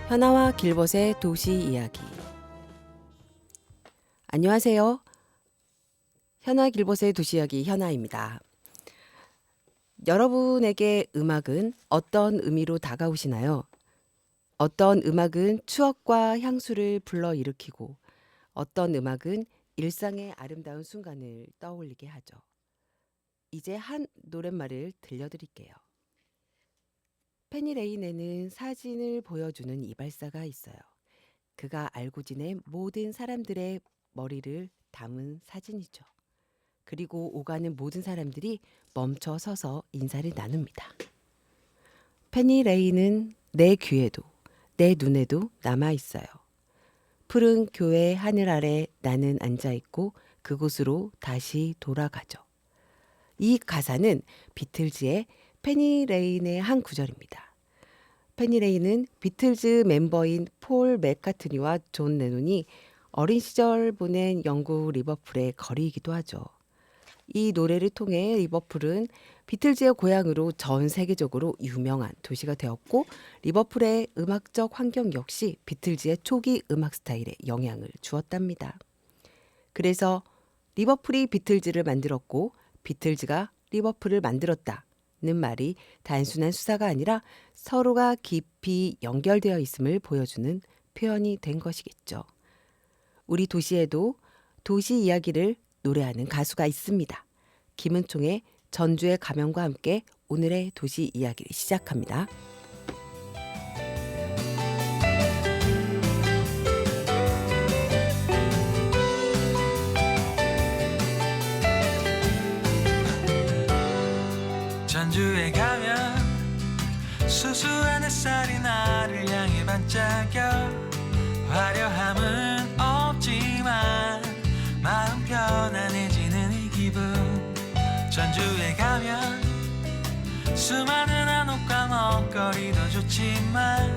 현아와 길벗의 도시 이야기. 안녕하세요. 현아 길벗의 도시 이야기 현아입니다. 여러분에게 음악은 어떤 의미로 다가오시나요? 어떤 음악은 추억과 향수를 불러일으키고 어떤 음악은 일상의 아름다운 순간을 떠올리게 하죠. 이제 한 노랫말을 들려드릴게요. 페니레인에는 사진을 보여주는 이발사가 있어요. 그가 알고 지낸 모든 사람들의 머리를 담은 사진이죠. 그리고 오가는 모든 사람들이 멈춰 서서 인사를 나눕니다. 페니레인은 내 귀에도 내 눈에도 남아 있어요. 푸른 교회 하늘 아래 나는 앉아 있고 그곳으로 다시 돌아가죠. 이 가사는 비틀즈의 페니레인의 한 구절입니다. 페니레인은 비틀즈 멤버인 폴 맥카트니와 존 레논이 어린 시절 보낸 영국 리버풀의 거리이기도 하죠. 이 노래를 통해 리버풀은 비틀즈의 고향으로 전 세계적으로 유명한 도시가 되었고 리버풀의 음악적 환경 역시 비틀즈의 초기 음악 스타일에 영향을 주었답니다. 그래서 리버풀이 비틀즈를 만들었고 비틀즈가 리버풀을 만들었다는 말이 단순한 수사가 아니라 서로가 깊이 연결되어 있음을 보여주는 표현이 된 것이겠죠. 우리 도시에도 도시 이야기를 노래하는 가수가 있습니다. 김은총의 전주의 가면과 함께 오늘의 도시 이야기를 시작합니다. 전주에 가면 수수한 햇살이 나를 향해 반짝여 화려함은 없지만 마음 편안해지는 이 기분. 전주에 가면 수많은 한옥과 먹거리도 좋지만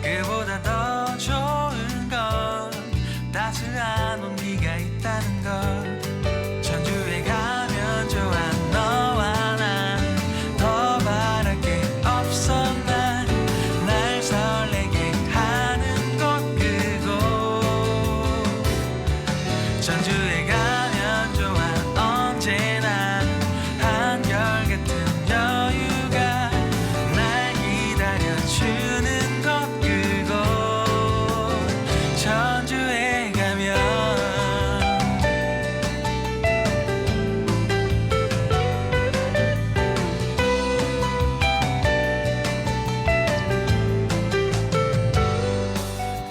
그보다 더 좋은 건 따스한 온기가 있다는 것. 전주에 가면 좋아 너와 나 더 바랄 게 없어 날 설레게 하는 곳 그곳. 전주에 가면 좋아 언제나 한결같은 여유가 날 기다려주는 곳 그곳. 전주에 가면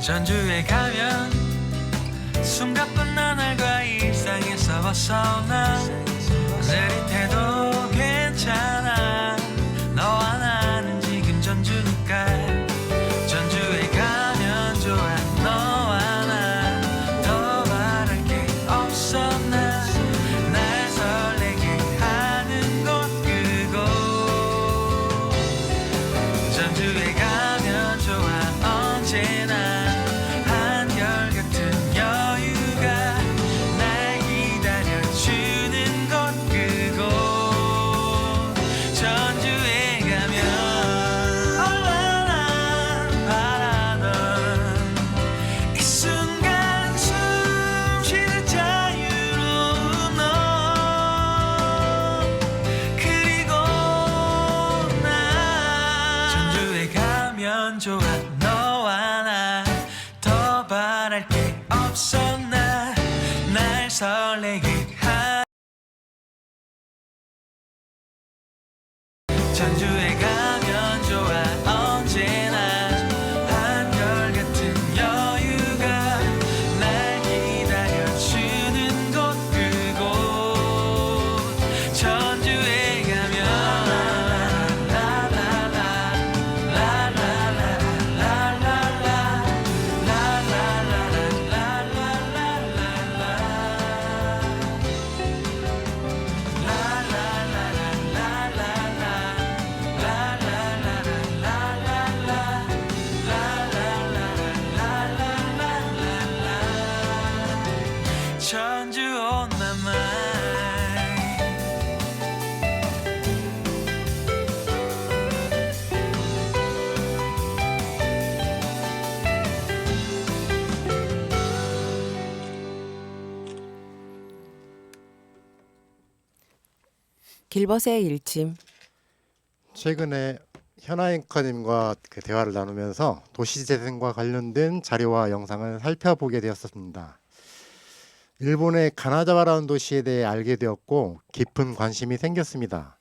전주에 가면 숨가쁜 나날과 일상에서 벗어나 느릿해도 괜찮아 너와 나는 지금 전주니까. 전주에 가면 좋아 너와 나 더 바랄 게 없어 날 설레게 하는 곳 그곳. 전주에 가면 좋아 언제나 한결같은 여유가 날 기다려주는 곳 그곳. 전주에 가면 얼마나 바라던 이 순간 숨 쉬는 자유로운 너 그리고 나. 전주에 가면 좋아 너와 나 더 바랄 게 없어 날 설레게 하. 전주에 가면 좋아 언제나 한결같은 여유가 날 기다려주는 곳 그곳. 전주에 가면 전주 온 나만 길벗의 일침. 최근에 현아 앵커님과 대화를 나누면서 도시재생과 관련된 자료와 영상을 살펴보게 되었습니다. 일본의 가나자와라는 도시에 대해 알게 되었고 깊은 관심이 생겼습니다.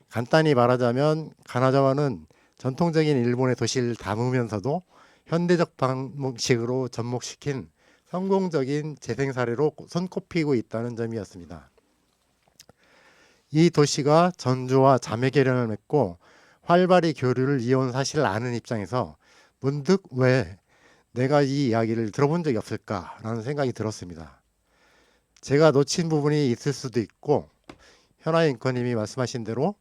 간단히 말하자면 가나자와는 전통적인 일본의 도시를 담으면서도 현대적 방식으로 접목시킨 성공적인 재생 사례로 손꼽히고 있다는 점이었습니다. 이 도시가 전주와 자매 결연을 맺고 활발히 교류를 이어온 사실을 아는 입장에서 문득 왜 내가 이 이야기를 들어본 적이 없을까라는 생각이 들었습니다. 제가 놓친 부분이 있을 수도 있고 현아 앵커님이 말씀하신 대로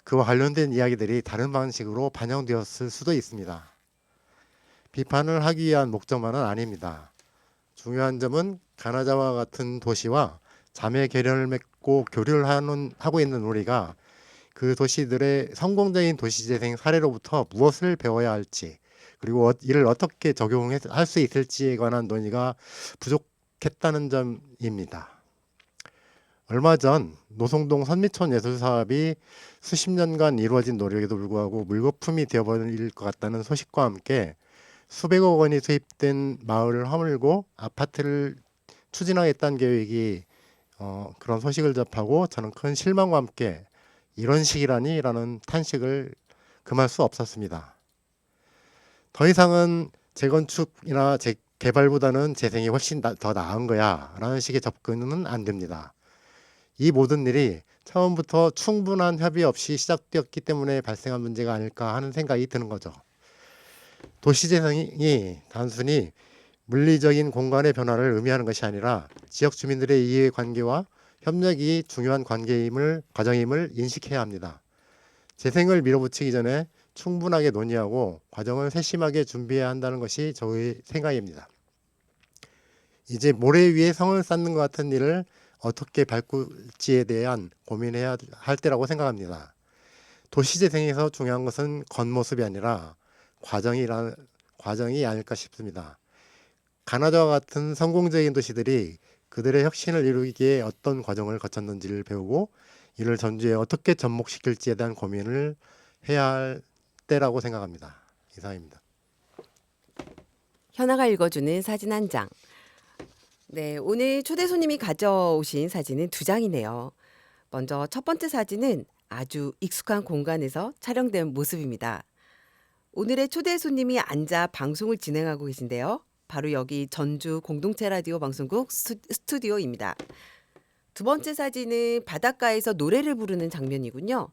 그와 관련된 이야기들이 다른 방식으로 반영되었을 수도 있습니다. 비판을 하기 위한 목적만은 아닙니다. 중요한 점은 가나자와 같은 도시와 자매 결연을 맺고 교류를 하고 있는 우리가 그 도시들의 성공적인 도시재생 사례로부터 무엇을 배워야 할지, 그리고 이를 어떻게 적용할 수 있을지에 관한 논의가 부족했다는 점입니다. 얼마 전 노송동 선미촌 예술사업이 수십 년간 이루어진 노력에도 불구하고 물거품이 되어버릴 것 같다는 소식과 함께 수백억 원이 투입된 마을을 허물고 아파트를 추진하겠다는 계획이 그런 소식을 접하고 저는 큰 실망과 함께 이런 식이라니? 라는 탄식을 금할 수 없었습니다. 더 이상은 재건축이나 재개발보다는 재생이 훨씬 더 나은 거야 라는 식의 접근은 안 됩니다. 이 모든 일이 처음부터 충분한 협의 없이 시작되었기 때문에 발생한 문제가 아닐까 하는 생각이 드는 거죠. 도시재생이 단순히 물리적인 공간의 변화를 의미하는 것이 아니라 지역 주민들의 이해관계와 협력이 중요한 과정임을 인식해야 합니다. 재생을 밀어붙이기 전에 충분하게 논의하고 과정을 세심하게 준비해야 한다는 것이 저의 생각입니다. 이제 모래 위에 성을 쌓는 것 같은 일을 어떻게 바꿀지에 대한 고민해야 할 때라고 생각합니다. 도시재생에서 중요한 것은 겉모습이 아니라 과정이 아닐까 싶습니다. 가나다와 같은 성공적인 도시들이 그들의 혁신을 이루기에 어떤 과정을 거쳤는지를 배우고 이를 전주에 어떻게 접목시킬지에 대한 고민을 해야 할 때라고 생각합니다. 이상입니다. 현아가 읽어주는 사진 한 장. 네, 오늘 초대 손님이 가져오신 사진은 두 장이네요. 먼저 첫 번째 사진은 아주 익숙한 공간에서 촬영된 모습입니다. 오늘의 초대 손님이 앉아 방송을 진행하고 계신데요. 바로 여기 전주 공동체 라디오 방송국 스튜디오입니다. 두 번째 사진은 바닷가에서 노래를 부르는 장면이군요.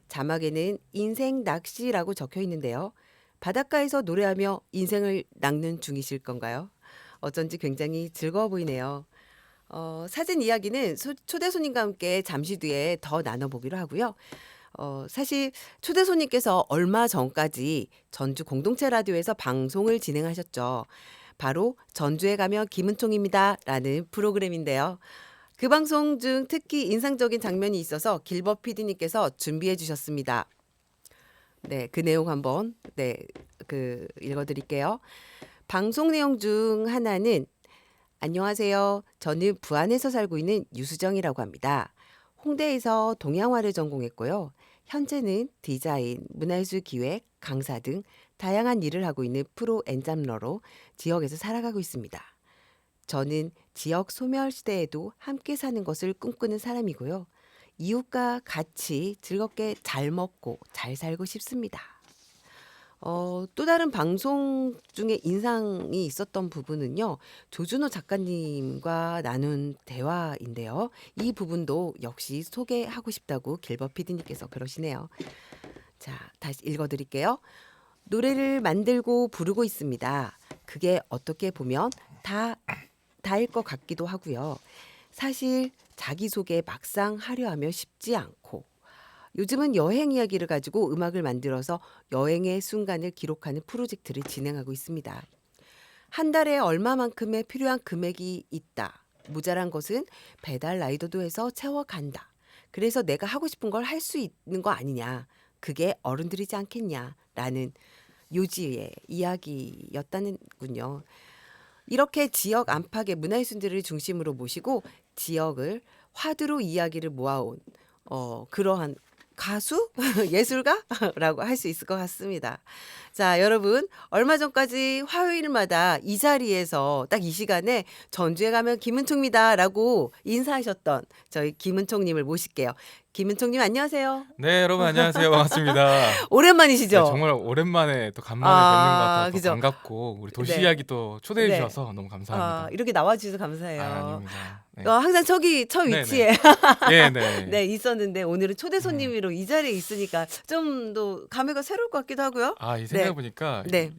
자막에는 인생 낚시라고 적혀 있는데요. 바닷가에서 노래하며 인생을 낚는 중이실 건가요? 어쩐지 굉장히 즐거워 보이네요. 사진 이야기는 초대 손님과 함께 잠시 뒤에 더 나눠보기로 하고요. 사실 초대 손님께서 얼마 전까지 전주 공동체 라디오에서 방송을 진행하셨죠. 바로 전주에 가면 김은총입니다 라는 프로그램인데요. 그 방송 중 특히 인상적인 장면이 있어서 길벗 PD님께서 준비해 주셨습니다. 네, 그 내용 한번 읽어드릴게요. 방송 내용 중 하나는 안녕하세요. 저는 부안에서 살고 있는 유수정이라고 합니다. 홍대에서 동양화를 전공했고요. 현재는 디자인, 문화예술 기획, 강사 등 다양한 일을 하고 있는 프로 엔잡러로 지역에서 살아가고 있습니다. 저는 지역 소멸 시대에도 함께 사는 것을 꿈꾸는 사람이고요. 이웃과 같이 즐겁게 잘 먹고 잘 살고 싶습니다. 또 다른 방송 중에 인상이 있었던 부분은요. 조준호 작가님과 나눈 대화인데요. 이 부분도 역시 소개하고 싶다고 길벗 PD님께서 그러시네요. 자, 다시 읽어드릴게요. 노래를 만들고 부르고 있습니다. 그게 어떻게 보면 다일 것 같기도 하고요. 사실 자기소개 막상 하려 하면 쉽지 않고 요즘은 여행 이야기를 가지고 음악을 만들어서 여행의 순간을 기록하는 프로젝트를 진행하고 있습니다. 한 달에 얼마만큼의 필요한 금액이 있다. 모자란 것은 배달 라이더도 해서 채워간다. 그래서 내가 하고 싶은 걸 할 수 있는 거 아니냐. 그게 어른들이지 않겠냐. 라는 요지의 이야기였다는군요. 이렇게 지역 안팎의 문화예술들을 중심으로 모시고 지역을 화두로 이야기를 모아온 그러한 가수, 예술가라고 할 수 있을 것 같습니다. 자, 여러분 얼마 전까지 화요일마다 이 자리에서 딱 이 시간에 전주에 가면 김은총입니다라고 인사하셨던 저희 김은총님을 모실게요. 김은총님 안녕하세요. 네, 여러분 안녕하세요. 반갑습니다. 오랜만이시죠? 네, 정말 오랜만에 또 간만에 아, 뵙는 것 같아서 또 그죠? 반갑고 우리 도시 네. 이야기 또 초대해 네. 주셔서 너무 감사합니다. 이렇게 나와주셔서 감사해요. 아닙니다. 네. 항상 첫 네, 위치에 네, 네. 네, 있었는데 오늘은 초대 손님으로 이 자리에 있으니까 좀 더 감회가 새로울 것 같기도 하고요. 이 생각해 보니까 네.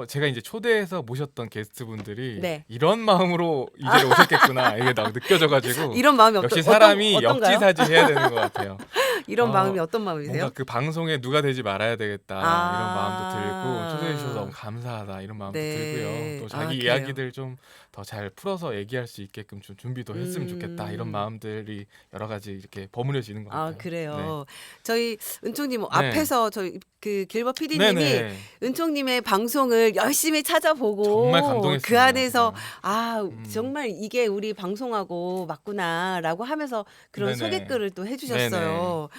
제가 이제 초대해서 모셨던 게스트분들이 네. 이런 마음으로 이 자리에 오셨겠구나 이게 딱 느껴져가지고 이런 마음이 역시 사람이 어떤가요? 역지사지 해야 되는 것 같아요. 이런 어, 마음이 어떤 마음이세요? 뭔가 그 방송에 누가 되지 말아야 되겠다 이런 마음도 들고 초대해 주셔서 너무 감사하다 이런 마음도 네. 들고요. 또 자기 그래요. 이야기들 좀 더 잘 풀어서 얘기할 수 있게끔 좀 준비도 했으면 좋겠다 이런 마음들이 여러 가지 이렇게 버무려지는 것 같아요. 그래요. 저희 은총님 네. 앞에서 저희 그 길버 네, PD님이 네. 은총님의 방송을 열심히 찾아보고 정말 감동했습니다. 그 안에서 네. 정말 이게 우리 방송하고 맞구나라고 하면서 그런 네네. 소개글을 또 해주셨어요.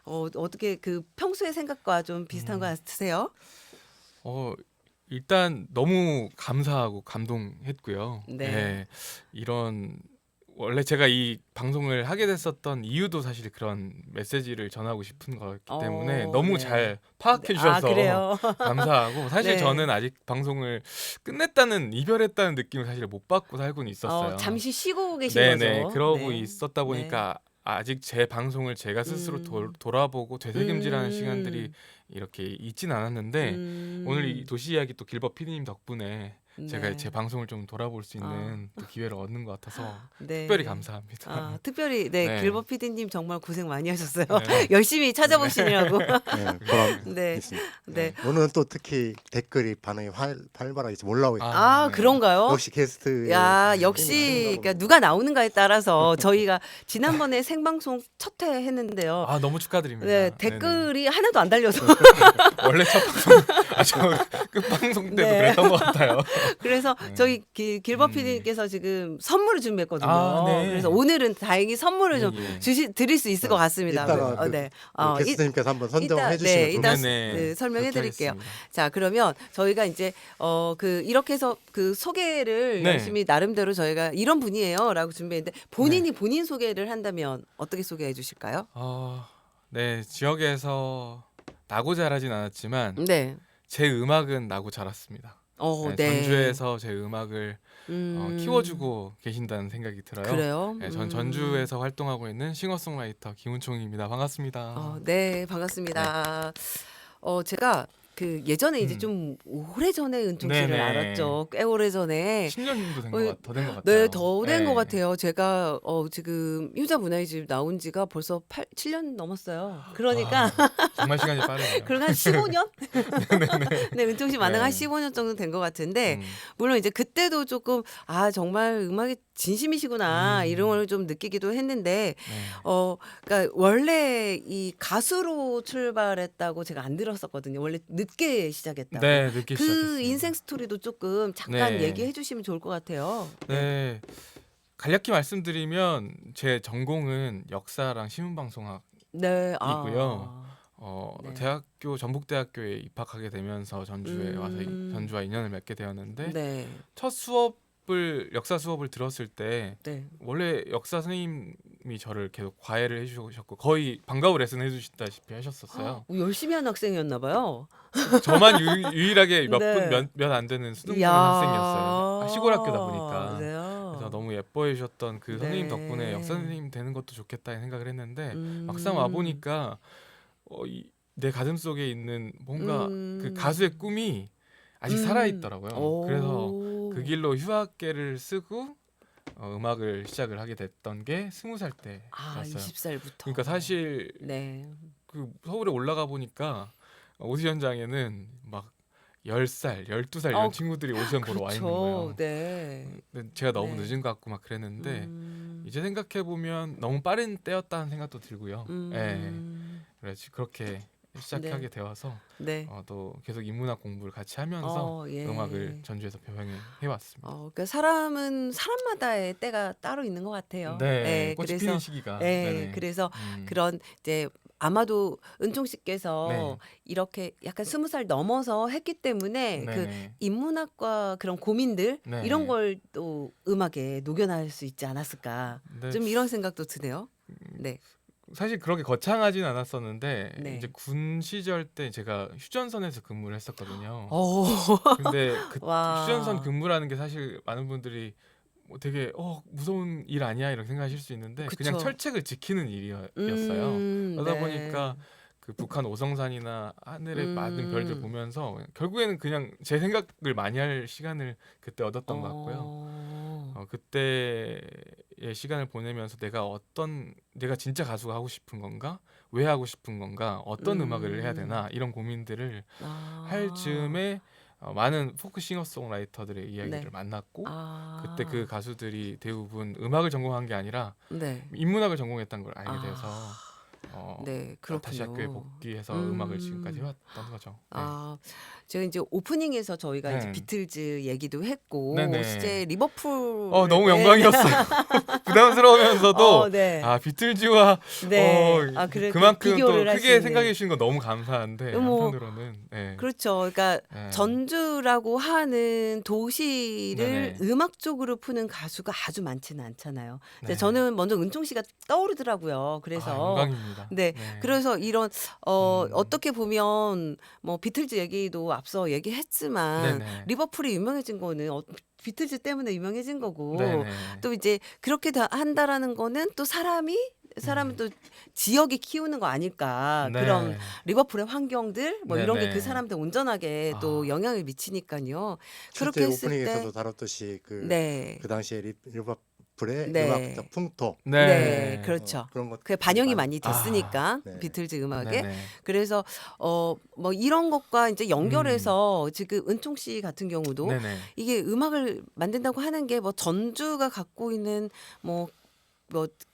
어떻게 그 평소의 생각과 좀 비슷한 것 같으세요? 일단 너무 감사하고 감동했고요. 네. 네, 이런 원래 제가 이 방송을 하게 됐었던 이유도 사실 그런 메시지를 전하고 싶은 거였기 때문에 너무 네. 잘 파악해 주셔서 그래요. 감사하고 사실 네. 저는 아직 방송을 이별했다는 느낌을 사실 못 받고 살고는 있었어요. 잠시 쉬고 계신 네네, 거죠. 그러고 네. 있었다 보니까 아직 제 방송을 제가 스스로 돌아보고 되새김질하는 시간들이 이렇게 있진 않았는데 오늘 이 도시 이야기 또 길버 PD님 덕분에 제가 네. 제 방송을 좀 돌아볼 수 있는 또 기회를 얻는 것 같아서 네. 특별히 감사합니다. 특별히 네. 길버 PD님 정말 고생 많이 하셨어요. 네. 열심히 찾아보시느라고. 네, 보람 네. 있습니다. 네. 오늘은 또 특히 댓글이 반응이 활발하게 지금 올라오고 있습니다. 네. 그런가요? 역시 게스트. 야, 역시 그러니까 누가 나오는가에 따라서 저희가 지난번에 생방송 첫 회 했는데요. 너무 축하드립니다. 네, 네네. 댓글이 하나도 안 달려서 원래 첫 방송 저 끝방송 때도 네. 그랬던 것 같아요. 그래서 저희 길버 PD님께서 지금 선물을 준비했거든요. 네. 그래서 오늘은 다행히 선물을 좀 예. 드릴 수 있을 것 같습니다. 이따가 네. 그 게스트님께서 한번 선정해 이따 주시면 이따 네네. 설명해 그렇게 드릴게요. 하겠습니다. 자, 그러면 저희가 이제 이렇게 해서 그 소개를 네. 열심히 나름대로 저희가 이런 분이에요라고 준비했는데 본인이 본인 소개를 한다면 어떻게 소개해 주실까요? 네, 지역에서 나고 자라진 않았지만 네. 제 음악은 나고 자랐습니다. 네. 전주에서 제 음악을 키워주고 계신다는 생각이 들어요. 그래요? 네, 전 전주에서 활동하고 있는 싱어송라이터 김은총입니다. 반갑습니다. 네, 반갑습니다. 제가 그 예전에 이제 좀 오래 전에 은총 씨를 네네. 알았죠. 꽤 오래 전에. 10년 정도 더 된 것 같아요. 네, 더 된 것 네. 같아요. 제가 지금 효자 문화의 집 나온 지가 벌써 7년 넘었어요. 그러니까 정말 시간이 빠르네요. 그러니까 한 15년? 네, 은총 씨 만나가 한 네. 15년 정도 된 것 같은데 음. 물론 이제 그때도 조금 정말 음악에 진심이시구나 이런 걸 좀 느끼기도 했는데 네. 그러니까 원래 이 가수로 출발했다고 제가 안 들었었거든요. 원래 늦게 시작했다고. 네, 늦게 그 시작했습니다. 인생 스토리도 조금 잠깐 네. 얘기해 주시면 좋을 것 같아요. 네. 간략히 말씀드리면 제 전공은 역사랑 신문방송학 네. 있고요. 네. 대학교 전북대학교에 입학하게 되면서 전주에 와서 전주와 인연을 맺게 되었는데 네. 첫 역사 수업을 들었을 때 네. 원래 역사 선생님이 저를 계속 과외를 해주셨고 거의 방과후 레슨 해주시다시피 하셨었어요. 열심히 한 학생이었나 봐요. 저만 유일하게 네. 몇 안 되는 수능 이야. 학생이었어요. 시골 학교다 보니까. 그래요. 그래서 너무 예뻐해 주셨던 그 선생님 네. 덕분에 역사 선생님 되는 것도 좋겠다 생각을 했는데 음. 막상 와 보니까 내 가슴 속에 있는 뭔가 그 가수의 꿈이 아직 살아 있더라고요. 그래서 그 길로 휴학계를 쓰고 음악을 시작을 하게 됐던 게 20살 때였어요. 20살부터. 그러니까 사실 네. 그 서울에 올라가 보니까 오디션장에는 막 10살, 12살 이런 친구들이 오디션 보러 와 있는 거예요. 네. 근데 제가 너무 네. 늦은 것 같고 막 그랬는데 이제 생각해 보면 너무 빠른 때였다는 생각도 들고요. 예. 그래서 그렇게 시작하게 되어서 네. 또 계속 인문학 공부를 같이 하면서 예. 음악을 전주에서 병행해 해왔습니다. 그러니까 사람은 사람마다의 때가 따로 있는 것 같아요. 네, 예, 꽃이 그래서 피는 시기가. 예, 네네. 그래서 음. 그런 이제 아마도 은총 씨께서 네. 이렇게 약간 20살 넘어서 했기 때문에 그 네네. 인문학과 그런 고민들 네. 이런 걸 또 음악에 녹여낼 수 있지 않았을까. 네. 좀 이런 생각도 드네요. 네. 사실 그렇게 거창하진 않았었는데 네. 이제 군 시절 때 제가 휴전선에서 근무를 했었거든요. 오. 근데 그 와. 휴전선 근무라는 게 사실 많은 분들이 뭐 되게 무서운 일 아니야 이렇게 생각하실 수 있는데 그냥 그쵸. 철책을 지키는 일이었어요. 그러다 네. 보니까 그 북한 오성산이나 하늘에 많은 별들 음. 보면서 결국에는 그냥 제 생각을 많이 할 시간을 그때 얻었던 것 같고요. 그때의 시간을 보내면서 내가 진짜 가수가 하고 싶은 건가? 왜 하고 싶은 건가? 어떤 음악을 해야 되나? 이런 고민들을 할 즈음에 많은 포크 싱어송라이터들의 이야기를 네. 만났고 그때 그 가수들이 대부분 음악을 전공한 게 아니라 네. 인문학을 전공했던 걸 알게 돼서 네, 다시 학교에 그렇군요. 복귀해서 음악을 지금까지 해왔던 거죠. 네. 제가 이제 오프닝에서 저희가 이제 네. 비틀즈 얘기도 했고 네네. 실제 리버풀 너무 영광이었어요. 부담스러우면서도 네. 비틀즈와 네. 그렇게 그만큼 또 비교를 할 수 크게 있는. 생각해 주신 거 너무 감사한데 뭐, 한편으로는 네. 그렇죠. 그러니까 네. 전주라고 하는 도시를 네네. 음악적으로 푸는 가수가 아주 많지는 않잖아요. 근데 네. 저는 먼저 은총 씨가 떠오르더라고요. 그래서 영광입니다. 네. 그래서 이런 어떻게 보면 뭐 비틀즈 얘기도 앞서 얘기했지만 네네. 리버풀이 유명해진 거는 비틀즈 때문에 유명해진 거고 네네. 또 이제 그렇게 한다라는 거는 또 사람은 또 지역이 키우는 거 아닐까. 네. 그런 리버풀의 환경들 뭐 이런 게 네네. 그 사람한테 온전하게 또 영향을 미치니까요. 그렇게 실제 했을 오프닝에서도 때 다뤘듯이 네. 그 당시에 리버풀의 네. 음악적 풍토 네, 그렇죠. 그런 것 그게 반영이 많이 됐으니까 네. 비틀즈 음악에. 네네. 그래서 뭐 이런 것과 이제 연결해서 지금 은총 씨 같은 경우도 네네. 이게 음악을 만든다고 하는 게 뭐 전주가 갖고 있는 뭐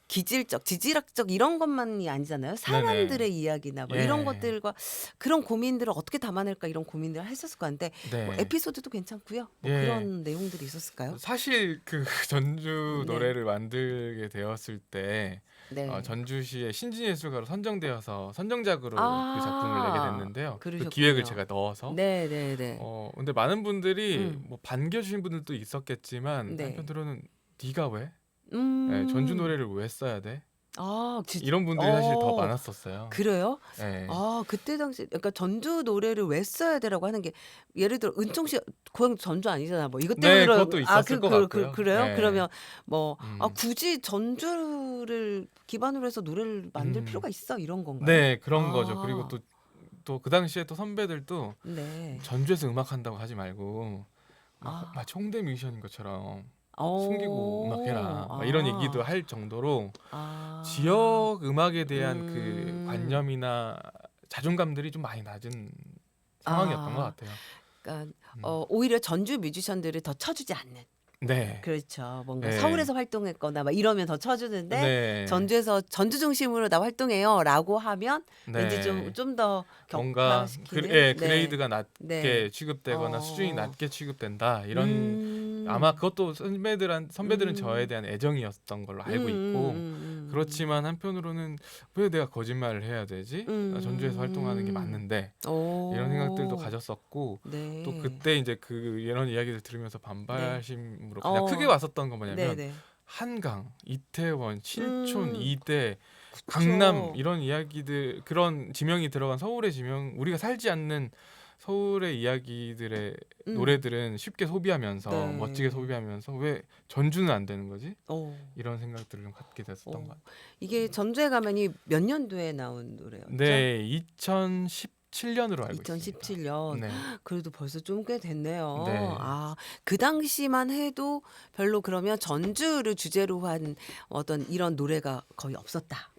기질적, 지질학적 이런 것만이 아니잖아요. 사람들의 이야기나 뭐 예. 이런 것들과 그런 고민들을 어떻게 담아낼까 이런 고민들을 했었을 것 같은데 네. 뭐 에피소드도 괜찮고요. 뭐 예. 그런 내용들이 있었을까요? 사실 그 전주 네. 노래를 만들게 되었을 때 네. 전주시의 신진예술가로 선정되어서 선정작으로 그 작품을 내게 됐는데요. 그 그러셨군요. 기획을 제가 넣어서. 네네네. 근데 많은 분들이 음. 뭐 반겨주신 분들도 있었겠지만 네. 한편으로는 네가 왜? 네, 전주 노래를 왜 써야 돼? 이런 분들이 사실 더 많았었어요. 그래요? 네. 그때 당시 그러니까 전주 노래를 왜 써야 되라고 하는 게 예를 들어 은총 씨 고향 전주 아니잖아. 뭐 이것 때문에 그것도 있었을 것 같고요. 그래요? 네. 그러면 뭐 음. 굳이 전주를 기반으로 해서 노래를 만들 필요가 있어 이런 건가요? 네, 그런 거죠. 그리고 또 그 당시에 또 선배들도 네. 전주에서 음악 한다고 하지 말고 마치 홍대 뮤지션인 것처럼 숨기고 음악해라 막 이런 얘기도 할 정도로 지역 음악에 대한 그 관념이나 자존감들이 좀 많이 낮은 상황이었던 것 같아요. 그러니까 오히려 전주 뮤지션들을 더 쳐주지 않는. 네. 그렇죠. 뭔가 네. 서울에서 활동했거나 막 이러면 더 쳐주는데 네. 전주에서 전주 중심으로 나 활동해요라고 하면 네. 왠지 좀 더 뭔가 격화시키는 그레이드가 낮게 네. 취급되거나 수준이 낮게 취급된다 이런 아마 그것도 선배들은 저에 대한 애정이었던 걸로 알고 있고 그렇지만 한편으로는 왜 내가 거짓말을 해야 되지? 나 전주에서 활동하는 게 맞는데 이런 생각들도 가졌었고 네. 또 그때 이제 이런 이야기를 들으면서 반발심으로 가장 크게 왔었던 건 뭐냐면 네네. 한강, 이태원, 신촌, 이대, 그쵸. 강남 이런 이야기들 그런 지명이 들어간 서울의 지명 우리가 살지 않는 서울의 이야기들의 노래들은 쉽게 소비하면서 네. 멋지게 소비하면서 왜 전주는 안 되는 거지? 어. 이런 생각들을 좀 갖게 됐었던 것 같아요. 이게 전주에 가면이 몇 년도에 나온 노래였죠? 네, 2017년으로 알고 있습니다. 2017년. 네. 그래도 벌써 좀 꽤 됐네요. 네. 그 당시만 해도 별로 그러면 전주를 주제로 한 어떤 이런 노래가 거의 없었다.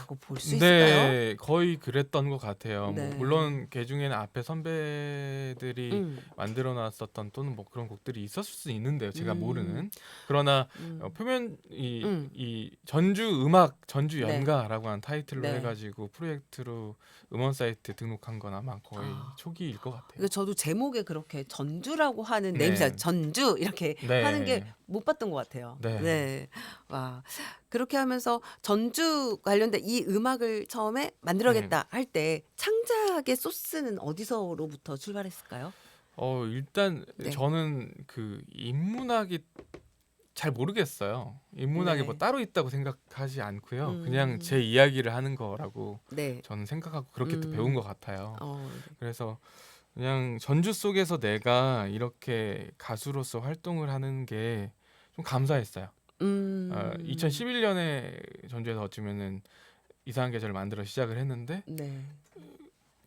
볼 수 있을까요? 네, 거의 그랬던 것 같아요. 네. 뭐 물론 그 중에는 앞에 선배들이 만들어 놨었던 또는 뭐 그런 곡들이 있었을 수 있는데요. 제가 모르는. 그러나 표면 이 전주 음악 전주 네. 연가라고 하는 타이틀로 네. 해가지고 프로젝트로 음원 사이트 등록한 건 아마 거의 초기일 것 같아요. 그래서 저도 제목에 그렇게 전주라고 하는 네. 네임사 전주 이렇게 네. 하는 게 못 봤던 것 같아요. 네. 와, 그렇게 하면서 전주 관련된 이 음악을 처음에 만들어야겠다 할 때 창작의 소스는 어디서로부터 출발했을까요? 일단 네. 저는 그 인문학이 잘 모르겠어요. 인문학이 네. 뭐 따로 있다고 생각하지 않고요. 음. 그냥 제 이야기를 하는 거라고 네. 저는 생각하고 그렇게 또 배운 것 같아요. 네. 그래서 그냥 전주 속에서 내가 이렇게 가수로서 활동을 하는 게 좀 감사했어요. 2011년에 전주에서 어쩌면은 이상한 계절을 만들어 시작을 했는데 네.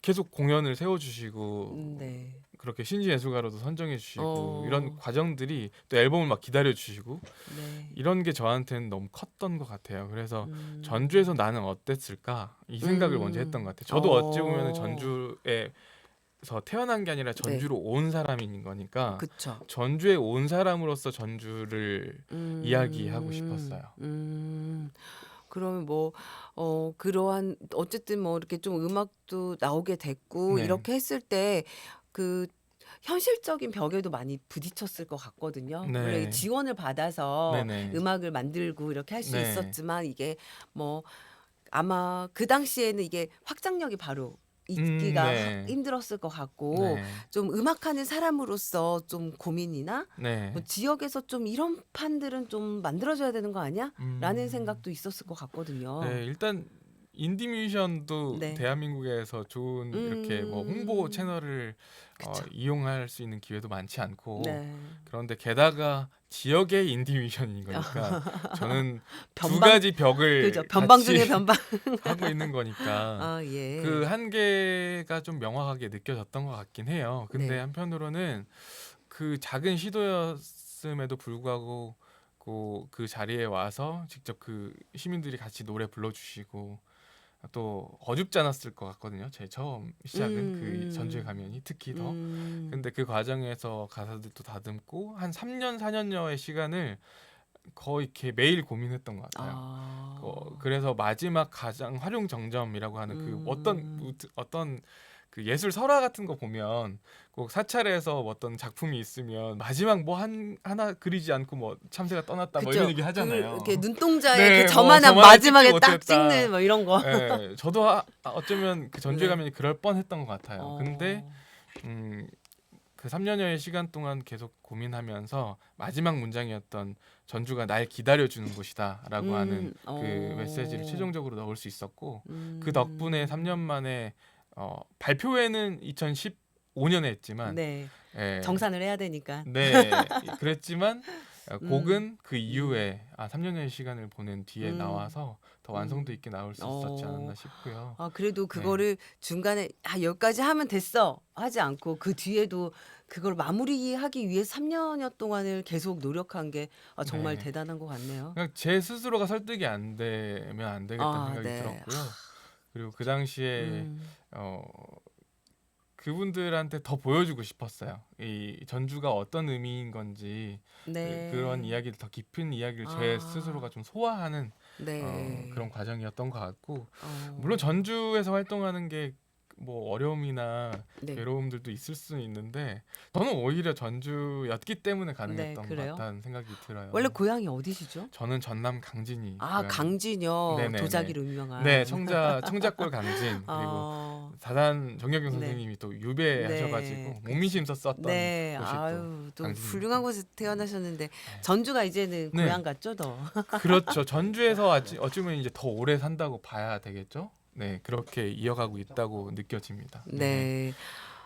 계속 공연을 세워주시고 네. 그렇게 신지 예술가로도 선정해 주시고 어. 이런 과정들이 또 앨범을 막 기다려 주시고 네. 이런 게 저한테는 너무 컸던 것 같아요. 그래서 음. 전주에서 나는 어땠을까 이 생각을 먼저 했던 것 같아요. 저도 어찌 보면 전주에서 태어난 게 아니라 전주로 온 사람인 거니까 그쵸. 전주에 온 사람으로서 전주를 이야기하고 싶었어요. 그러면 뭐 그러한 어쨌든 뭐 이렇게 좀 음악도 나오게 됐고 네. 이렇게 했을 때 그 현실적인 벽에도 많이 부딪혔을 것 같거든요. 네. 물론 이 지원을 받아서 네네. 음악을 만들고 이렇게 할 수 네. 있었지만 이게 뭐 아마 그 당시에는 이게 확장력이 바로 있기가 네. 힘들었을 것 같고 네. 좀 음악하는 사람으로서 좀 고민이나 네. 뭐 지역에서 좀 이런 판들은 좀 만들어줘야 되는 거 아니야? 라는 음. 생각도 있었을 것 같거든요. 네, 일단 인디 뮤지션도 네. 대한민국에서 좋은 이렇게 뭐 홍보 채널을 이용할 수 있는 기회도 많지 않고 네. 그런데 게다가 지역의 인디 뮤지션인 거니까 저는 두 변방- 가지 벽을 그죠. 변방 같이 중에 변방. 하고 있는 거니까 아, 예. 그 한계가 좀 명확하게 느껴졌던 것 같긴 해요. 근데 네. 한편으로는 그 작은 시도였음에도 불구하고 그 자리에 와서 직접 그 시민들이 같이 노래 불러주시고 또 어줍지 않았을 것 같거든요. 제 처음 시작은 그 전주에 가면이 특히 더. 근데 그 과정에서 가사들도 다듬고 한 3년 4년여의 시간을 거의 이렇게 매일 고민했던 것 같아요. 그래서 마지막 가장 활용 정점이라고 하는 그 어떤 그 예술 설화 같은 거 보면 꼭 사찰에서 어떤 작품이 있으면 마지막 뭐 하나 그리지 않고 뭐 참새가 떠났다 뭐 그쵸. 이런 얘기 하잖아요. 이렇게 눈동자에 네, 그 뭐 점 하나 점 하나 마지막에 찍지 딱 못했다. 찍는 뭐 이런 거. 네, 저도 어쩌면 그 전주에 네. 가면 그럴 뻔했던 것 같아요. 근데 그 3년여의 시간 동안 계속 고민하면서 마지막 문장이었던 전주가 날 기다려주는 곳이다라고 하는 그 메시지를 최종적으로 넣을 수 있었고 그 덕분에 3년 만에 발표회는 2015년에 했지만 네. 예, 정산을 해야 되니까. 네 그랬지만 곡은 그 이후에 3년의 시간을 보낸 뒤에 나와서 더 완성도 있게 나올 수 있었지 않았나 싶고요. 그래도 그거를 중간에 여기까지 하면 됐어 하지 않고 그 뒤에도 그걸 마무리하기 위해 3년여 동안을 계속 노력한 게 정말 네. 대단한 것 같네요. 그냥 제 스스로가 설득이 안 되면 안 되겠다는 생각이 네. 들었고요. 그리고 그 당시에 그분들한테 더 보여주고 싶었어요. 이 전주가 어떤 의미인 건지 네. 그런 이야기를 더 깊은 이야기를 제 스스로가 좀 소화하는 네. 그런 과정이었던 것 같고 물론 물론 전주에서 활동하는 게 뭐 어려움이나 네. 괴로움들도 있을 수는 있는데 저는 오히려 전주였기 때문에 가능했던 것 그래요? 같다는 생각이 들어요. 원래 고향이 어디시죠? 저는 전남 강진이 고향이- 강진요. 네네네. 도자기로 유명한. 네, 청자골 강진 그리고 어, 사단 정혁영 네. 선생님이 또 유배하셔가지고 네, 목민심서 썼던 네. 곳이 또 강진입니다. 훌륭한 곳에 태어나셨는데 전주가 이제는 네. 고향 같죠, 더. 그렇죠. 전주에서 어찌보면 이제 더 오래 산다고 봐야 되겠죠. 네, 그렇게 이어가고 있다고 느껴집니다. 네.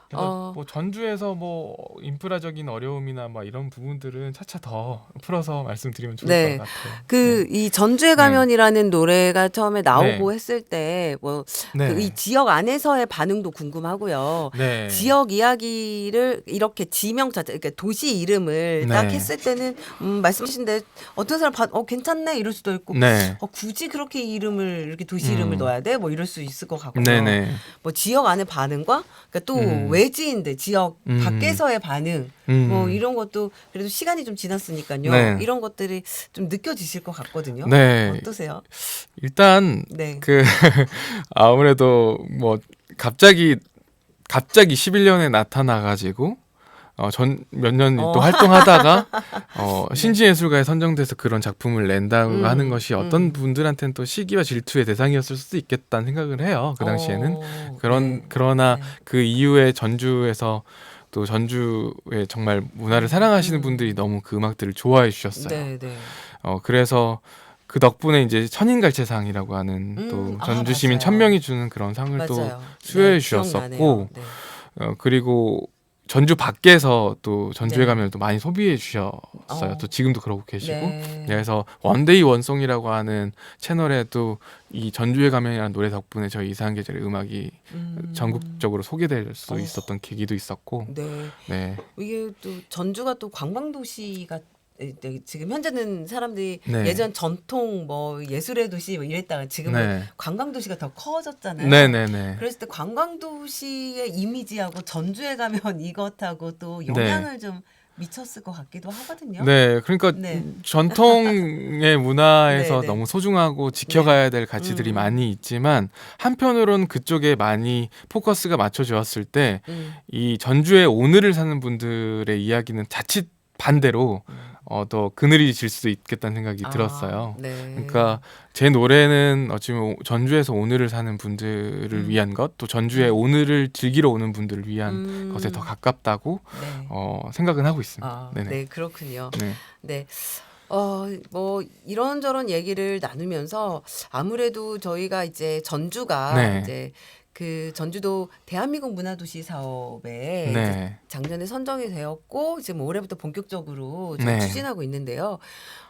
그래서 어. 뭐 전주에서 뭐 인프라적인 어려움이나 막 이런 부분들은 차차 더 풀어서 말씀드리면 좋을 네. 것 같아요. 그 이 전주에 가면이라는 노래가 처음에 나오고 네. 했을 때 뭐 네. 그 이 지역 안에서의 반응도 궁금하고요. 네. 지역 이야기를 이렇게 지명 자체, 그러니까 도시 이름을 딱 네. 했을 때는 말씀하신 데 어떤 사람 괜찮네 이럴 수도 있고 네. 굳이 그렇게 이름을 이렇게 도시 이름을 넣어야 돼? 뭐 이럴 수 있을 것 같고요. 네네. 뭐 지역 안의 반응과 그러니까 또 외지인들 지역 밖에서의 반응 뭐 이런 것도 그래도 시간이 좀 지났으니까요. 네. 이런 것들이 좀 느껴지실 것 같거든요. 네. 어떠세요? 일단 네. 그 아무래도 뭐 갑자기 11년에 나타나가지고 전 몇 년 또 활동하다가 신진예술가에 선정돼서 그런 작품을 낸다고 하는 것이 어떤 분들한테는 또 시기와 질투의 대상이었을 수도 있겠다는 생각을 해요. 그 당시에는 그러나 네. 그 이후에 전주에서 또 전주에 정말 문화를 사랑하시는 분들이 너무 그 음악들을 좋아해 주셨어요. 네, 네. 그래서 그 덕분에 이제 천인갈채상이라고 하는 또 전주 시민 맞아요. 1000명이 주는 그런 상을 또 맞아요. 수여해 네, 주셨었고 기억나네요. 네. 그리고 전주 밖에서 또 전주에 네. 가면 또 많이 소비해 주셨어요. 또 지금도 그러고 계시고. 네. 그래서 원데이 원송이라고 하는 채널에도 이 전주에 가면이라는 노래 덕분에 저희 이상한 계절의 음악이 전국적으로 소개될 수 있었던 계기도 있었고. 네. 네. 이게 또 전주가 또 관광도시가 지금 현재는 사람들이 네. 예전 전통 뭐 예술의 도시 뭐 이랬다가 지금은 네. 관광도시가 더 커졌잖아요. 네네네. 그랬을 때 관광도시의 이미지하고 전주에 가면 이것하고 또 영향을 좀 미쳤을 것 같기도 하거든요. 네, 그러니까 네. 전통의 문화에서 네, 네. 너무 소중하고 지켜가야 될 가치들이 많이 있지만 한편으로는 그쪽에 많이 포커스가 맞춰졌을 때 이 전주의 오늘을 사는 분들의 이야기는 자칫 반대로 더 그늘이 질 수도 있겠다는 생각이 들었어요. 네. 그러니까 제 노래는 어찌보면 전주에서 오늘을 사는 분들을 위한 것, 또 전주의 오늘을 즐기러 오는 분들을 위한 것에 더 가깝다고 네. 생각은 하고 있습니다. 아, 네네. 네, 그렇군요. 네. 네. 뭐 이런저런 얘기를 나누면서 아무래도 저희가 이제 전주가 네. 이제 그 전주도 대한민국 문화도시 사업에 이제 네. 작년에 선정이 되었고 지금 올해부터 본격적으로 좀 네. 추진하고 있는데요.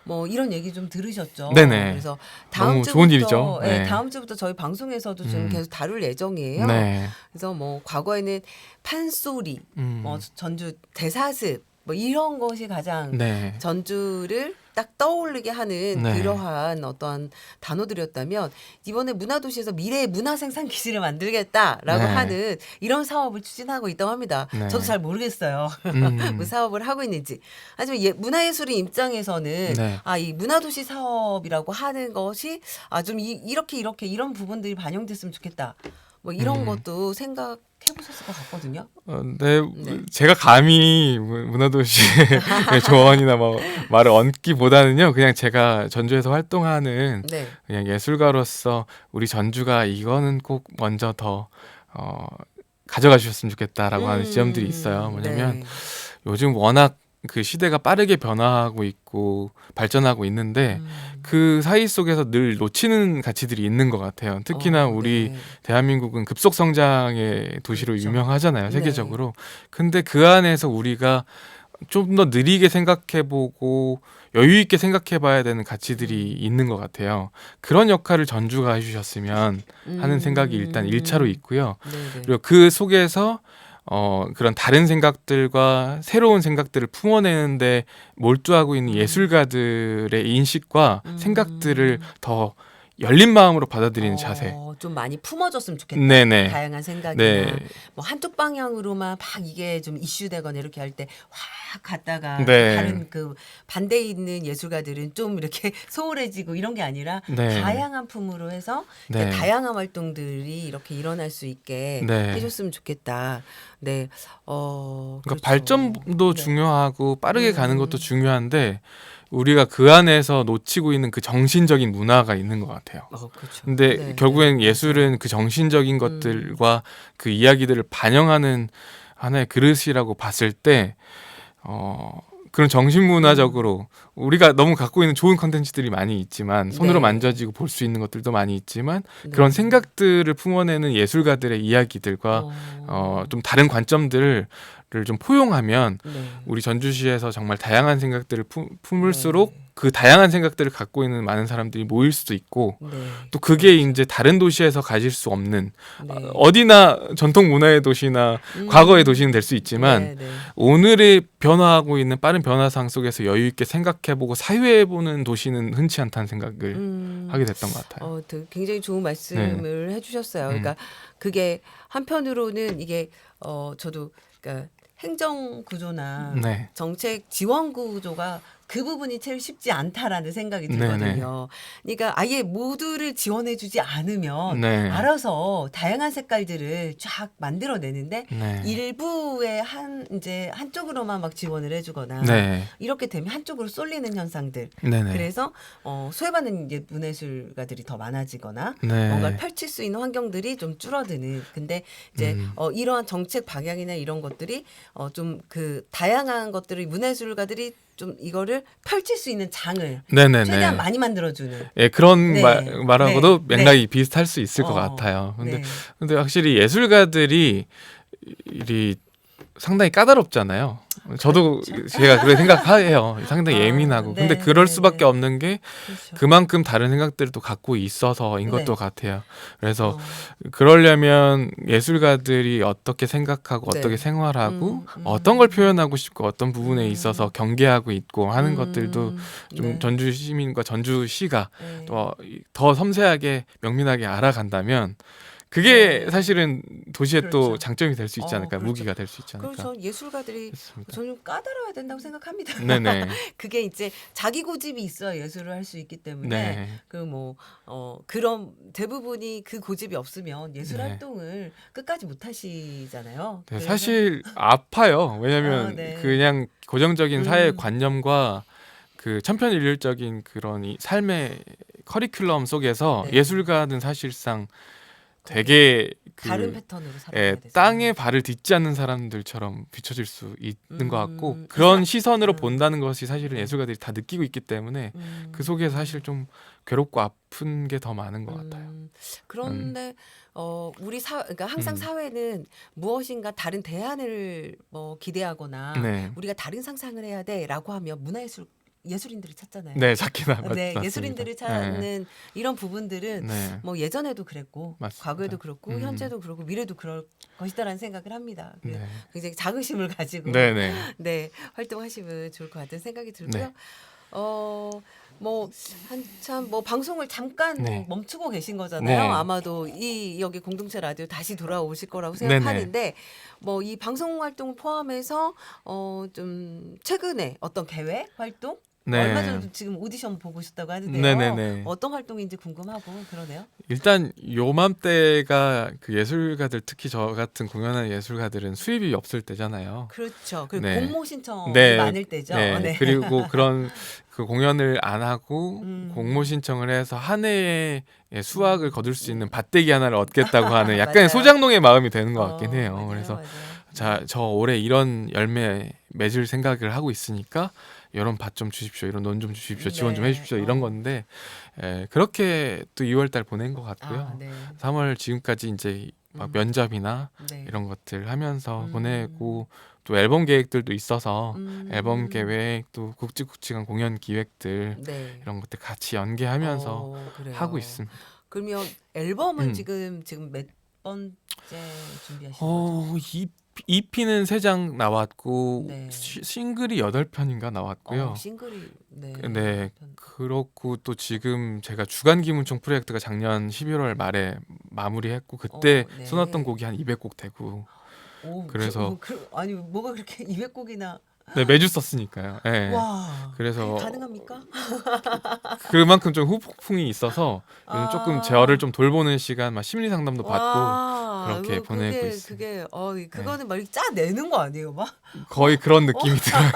뭐 이런 얘기 좀 들으셨죠? 네네. 그래서 다음 너무 주부터 좋은 일이죠. 네. 다음 주부터 저희 방송에서도 좀 계속 다룰 예정이에요. 네. 그래서 뭐 과거에는 판소리, 뭐 음. 전주 대사습 뭐 이런 것이 가장 네. 전주를 딱 떠올리게 하는 네. 그러한 어떤 단어들이었다면 이번에 문화도시에서 미래의 문화생산 기지를 만들겠다라고 네. 하는 이런 사업을 추진하고 있다고 합니다. 네. 저도 잘 모르겠어요. 그 사업을 하고 있는지. 하지만 문화예술인 입장에서는 네. 이 문화도시 사업이라고 하는 것이 좀 이렇게 이런 부분들이 반영됐으면 좋겠다. 뭐 이런 것도 생각 해보셨을 것 같거든요. 네, 네. 제가 감히 문화도시의 조언이나 뭐 말을 얹기보다는요, 그냥 제가 전주에서 활동하는 네. 그냥 예술가로서 우리 전주가 이거는 꼭 먼저 더 가져가 주셨으면 좋겠다라고 하는 지점들이 있어요. 뭐냐면 네. 요즘 워낙 그 시대가 빠르게 변화하고 있고 발전하고 있는데 그 사이 속에서 늘 놓치는 가치들이 있는 것 같아요. 특히나 우리 네. 대한민국은 급속 성장의 도시로 그렇죠. 유명하잖아요, 네. 세계적으로. 근데 그 안에서 우리가 좀 더 느리게 생각해보고 여유 있게 생각해봐야 되는 가치들이 있는 것 같아요. 그런 역할을 전주가 해주셨으면 하는 생각이 일단 1차로 있고요. 네네. 그리고 그 속에서 그런 다른 생각들과 새로운 생각들을 품어내는데 몰두하고 있는 예술가들의 인식과 생각들을 더 열린 마음으로 받아들이는 자세. 좀 많이 품어줬으면 좋겠다. 네네. 다양한 생각이나 네. 뭐 한쪽 방향으로만 막 이게 좀 이슈되거나 이렇게 할 때 확 갔다가 네. 다른 그 반대에 있는 예술가들은 좀 이렇게 소홀해지고 이런 게 아니라 네. 다양한 품으로 해서 네. 다양한 활동들이 이렇게 일어날 수 있게 네. 해줬으면 좋겠다. 네. 그러니까 그렇죠. 발전도 네. 중요하고 빠르게 가는 것도 중요한데 우리가 그 안에서 놓치고 있는 그 정신적인 문화가 있는 것 같아요. 그렇죠. 근데 네, 결국엔 네, 예술은 그 정신적인 것들과 그 이야기들을 반영하는 하나의 그릇이라고 봤을 때 그런 정신문화적으로 우리가 너무 갖고 있는 좋은 컨텐츠들이 많이 있지만 손으로 네. 만져지고 볼 수 있는 것들도 많이 있지만 네. 그런 생각들을 품어내는 예술가들의 이야기들과 좀 다른 관점들을 좀 포용하면 네. 우리 전주시에서 정말 다양한 생각들을 품을수록 네. 그 다양한 생각들을 갖고 있는 많은 사람들이 모일 수도 있고 네. 또 그게 이제 다른 도시에서 가질 수 없는 네. 어디나 전통 문화의 도시나 과거의 도시는 될 수 있지만 네, 네. 오늘의 변화하고 있는 빠른 변화상 속에서 여유 있게 생각해보고 사유해보는 도시는 흔치 않다는 생각을 하게 됐던 것 같아요. 굉장히 좋은 말씀을 해주셨어요. 그러니까 그게 한편으로는 이게 저도 그러니까 행정 구조나 네. 정책 지원 구조가 그 부분이 제일 쉽지 않다라는 생각이 네네. 들거든요. 그러니까 아예 모두를 지원해주지 않으면 네. 알아서 다양한 색깔들을 쫙 만들어내는데 네. 일부의 이제 한쪽으로만 막 지원을 해주거나 네. 이렇게 되면 한쪽으로 쏠리는 현상들. 네네. 그래서 소외받는 이제 문예술가들이 더 많아지거나 네. 뭔가를 펼칠 수 있는 환경들이 좀 줄어드는. 근데 이제 이러한 정책 방향이나 이런 것들이 좀 그 다양한 것들을 문예술가들이 좀 이거를 펼칠 수 있는 장을 네네네. 최대한 많이 만들어주는. 예, 그런 네. 말하고도 네. 맥락이 비슷할 수 있을 것 어, 같아요. 근데, 네. 근데 확실히 예술가들이 상당히 까다롭잖아요. 저도 제가 그렇게 생각해요. 상당히 예민하고. 근데 네, 그럴 네, 수밖에 네. 없는 게 그렇죠. 그만큼 다른 생각들도 갖고 있어서인 것도 네. 같아요. 그래서 그러려면 예술가들이 어떻게 생각하고 네. 어떻게 생활하고 어떤 걸 표현하고 싶고 어떤 부분에 음. 있어서 경계하고 있고 하는 것들도 좀 네. 전주 시민과 전주시가 네. 더 섬세하게 명민하게 알아간다면 그게 네. 사실은 도시의 또 그렇죠. 장점이 될 수 있지 않을까, 그렇죠. 무기가 될 수 있지 않을까. 그래서 예술가들이 그렇습니다. 저는 까다로워야 된다고 생각합니다. 네네. 그게 이제 자기 고집이 있어야 예술을 할 수 있기 때문에 네. 그런 대부분이 그 고집이 없으면 예술 네. 활동을 끝까지 못 하시잖아요. 네, 그래서 사실 아파요. 왜냐하면 네. 그냥 고정적인 사회 관념과 그 천편일률적인 그런 이 삶의 커리큘럼 속에서 네. 예술가는 사실상 되게 다른 패턴으로 예, 살아가야 돼서 땅에 발을 딛지 않는 사람들처럼 비춰질 수 있는 것 같고 음, 그런 시선으로 본다는 것이 사실은 예술가들이 다 느끼고 있기 때문에 음, 그 속에서 사실 좀 괴롭고 아픈 게 더 많은 것 같아요. 그런데 우리 그러니까 항상 사회는 무엇인가 다른 대안을 기대하거나 네. 우리가 다른 상상을 해야 돼라고 하면 예술인들이 찾잖아요. 네, 찾기나 네, 맞습니다. 예술인들이 찾는 이런 부분들은 네. 뭐 예전에도 그랬고 맞습니다. 과거에도 그렇고 현재도 그렇고 미래도 그럴 것이다라는 생각을 합니다. 네. 굉장히 자긍심을 가지고 네네. 네, 활동하시면 좋을 것 같은 생각이 들고요. 네. 한참 방송을 잠깐 네. 멈추고 계신 거잖아요. 네. 아마도 여기 공동체 라디오 다시 돌아오실 거라고 네네. 생각하는데 이 방송 활동을 포함해서 좀 최근에 어떤 계획 활동 네. 얼마 전에도 지금 오디션 보고 싶다고 하는데요. 네네네. 어떤 활동인지 궁금하고 그러네요. 일단 요맘때가 그 예술가들 특히 저 같은 공연하는 예술가들은 수입이 없을 때잖아요. 그렇죠. 그리고 네. 공모 신청이 네. 많을 때죠. 네. 네. 그리고 그런 그 공연을 안 하고 공모 신청을 해서 한 해의 수확을 거둘 수 있는 밭대기 하나를 얻겠다고 하는 약간의 맞아요. 소장농의 마음이 드는 것 같긴 해요. 맞아요, 그래서 맞아요. 저 올해 이런 열매 맺을 생각을 하고 있으니까 이런 밭 좀 주십시오, 이런 논 좀 주십시오, 지원 좀 네. 해주십시오 이런 건데 그렇게 또 2월달 보낸 것 같고요. 네. 3월 지금까지 이제 막 면접이나 네. 이런 것들 하면서 보내고 또 앨범 계획들도 있어서 앨범 계획 또 굵직굵직한 공연 기획들 네. 이런 것들 같이 연계하면서 그래요. 하고 있습니다. 그러면 앨범은 지금 몇 번째 준비하시는 거죠? EP는 3장 나왔고 네. 싱글이 8편인가 나왔고요. 싱글이 네, 그렇고 또 지금 제가 주간 기문총 프로젝트가 작년 11월 말에 마무리했고 그때 네. 써놨던 곡이 한 200곡 되고 그래서 아니 뭐가 그렇게 200곡이나 네, 매주 썼으니까요. 네. 와 그래서 가능합니까? 그만큼 좀 후폭풍이 있어서 요즘 조금 제어를 좀 돌보는 시간, 막 심리 상담도 받고 그렇게 보내고 있습니다. 그거는 막 짜내는 거 아니에요, 막? 거의 그런 느낌이 들어요.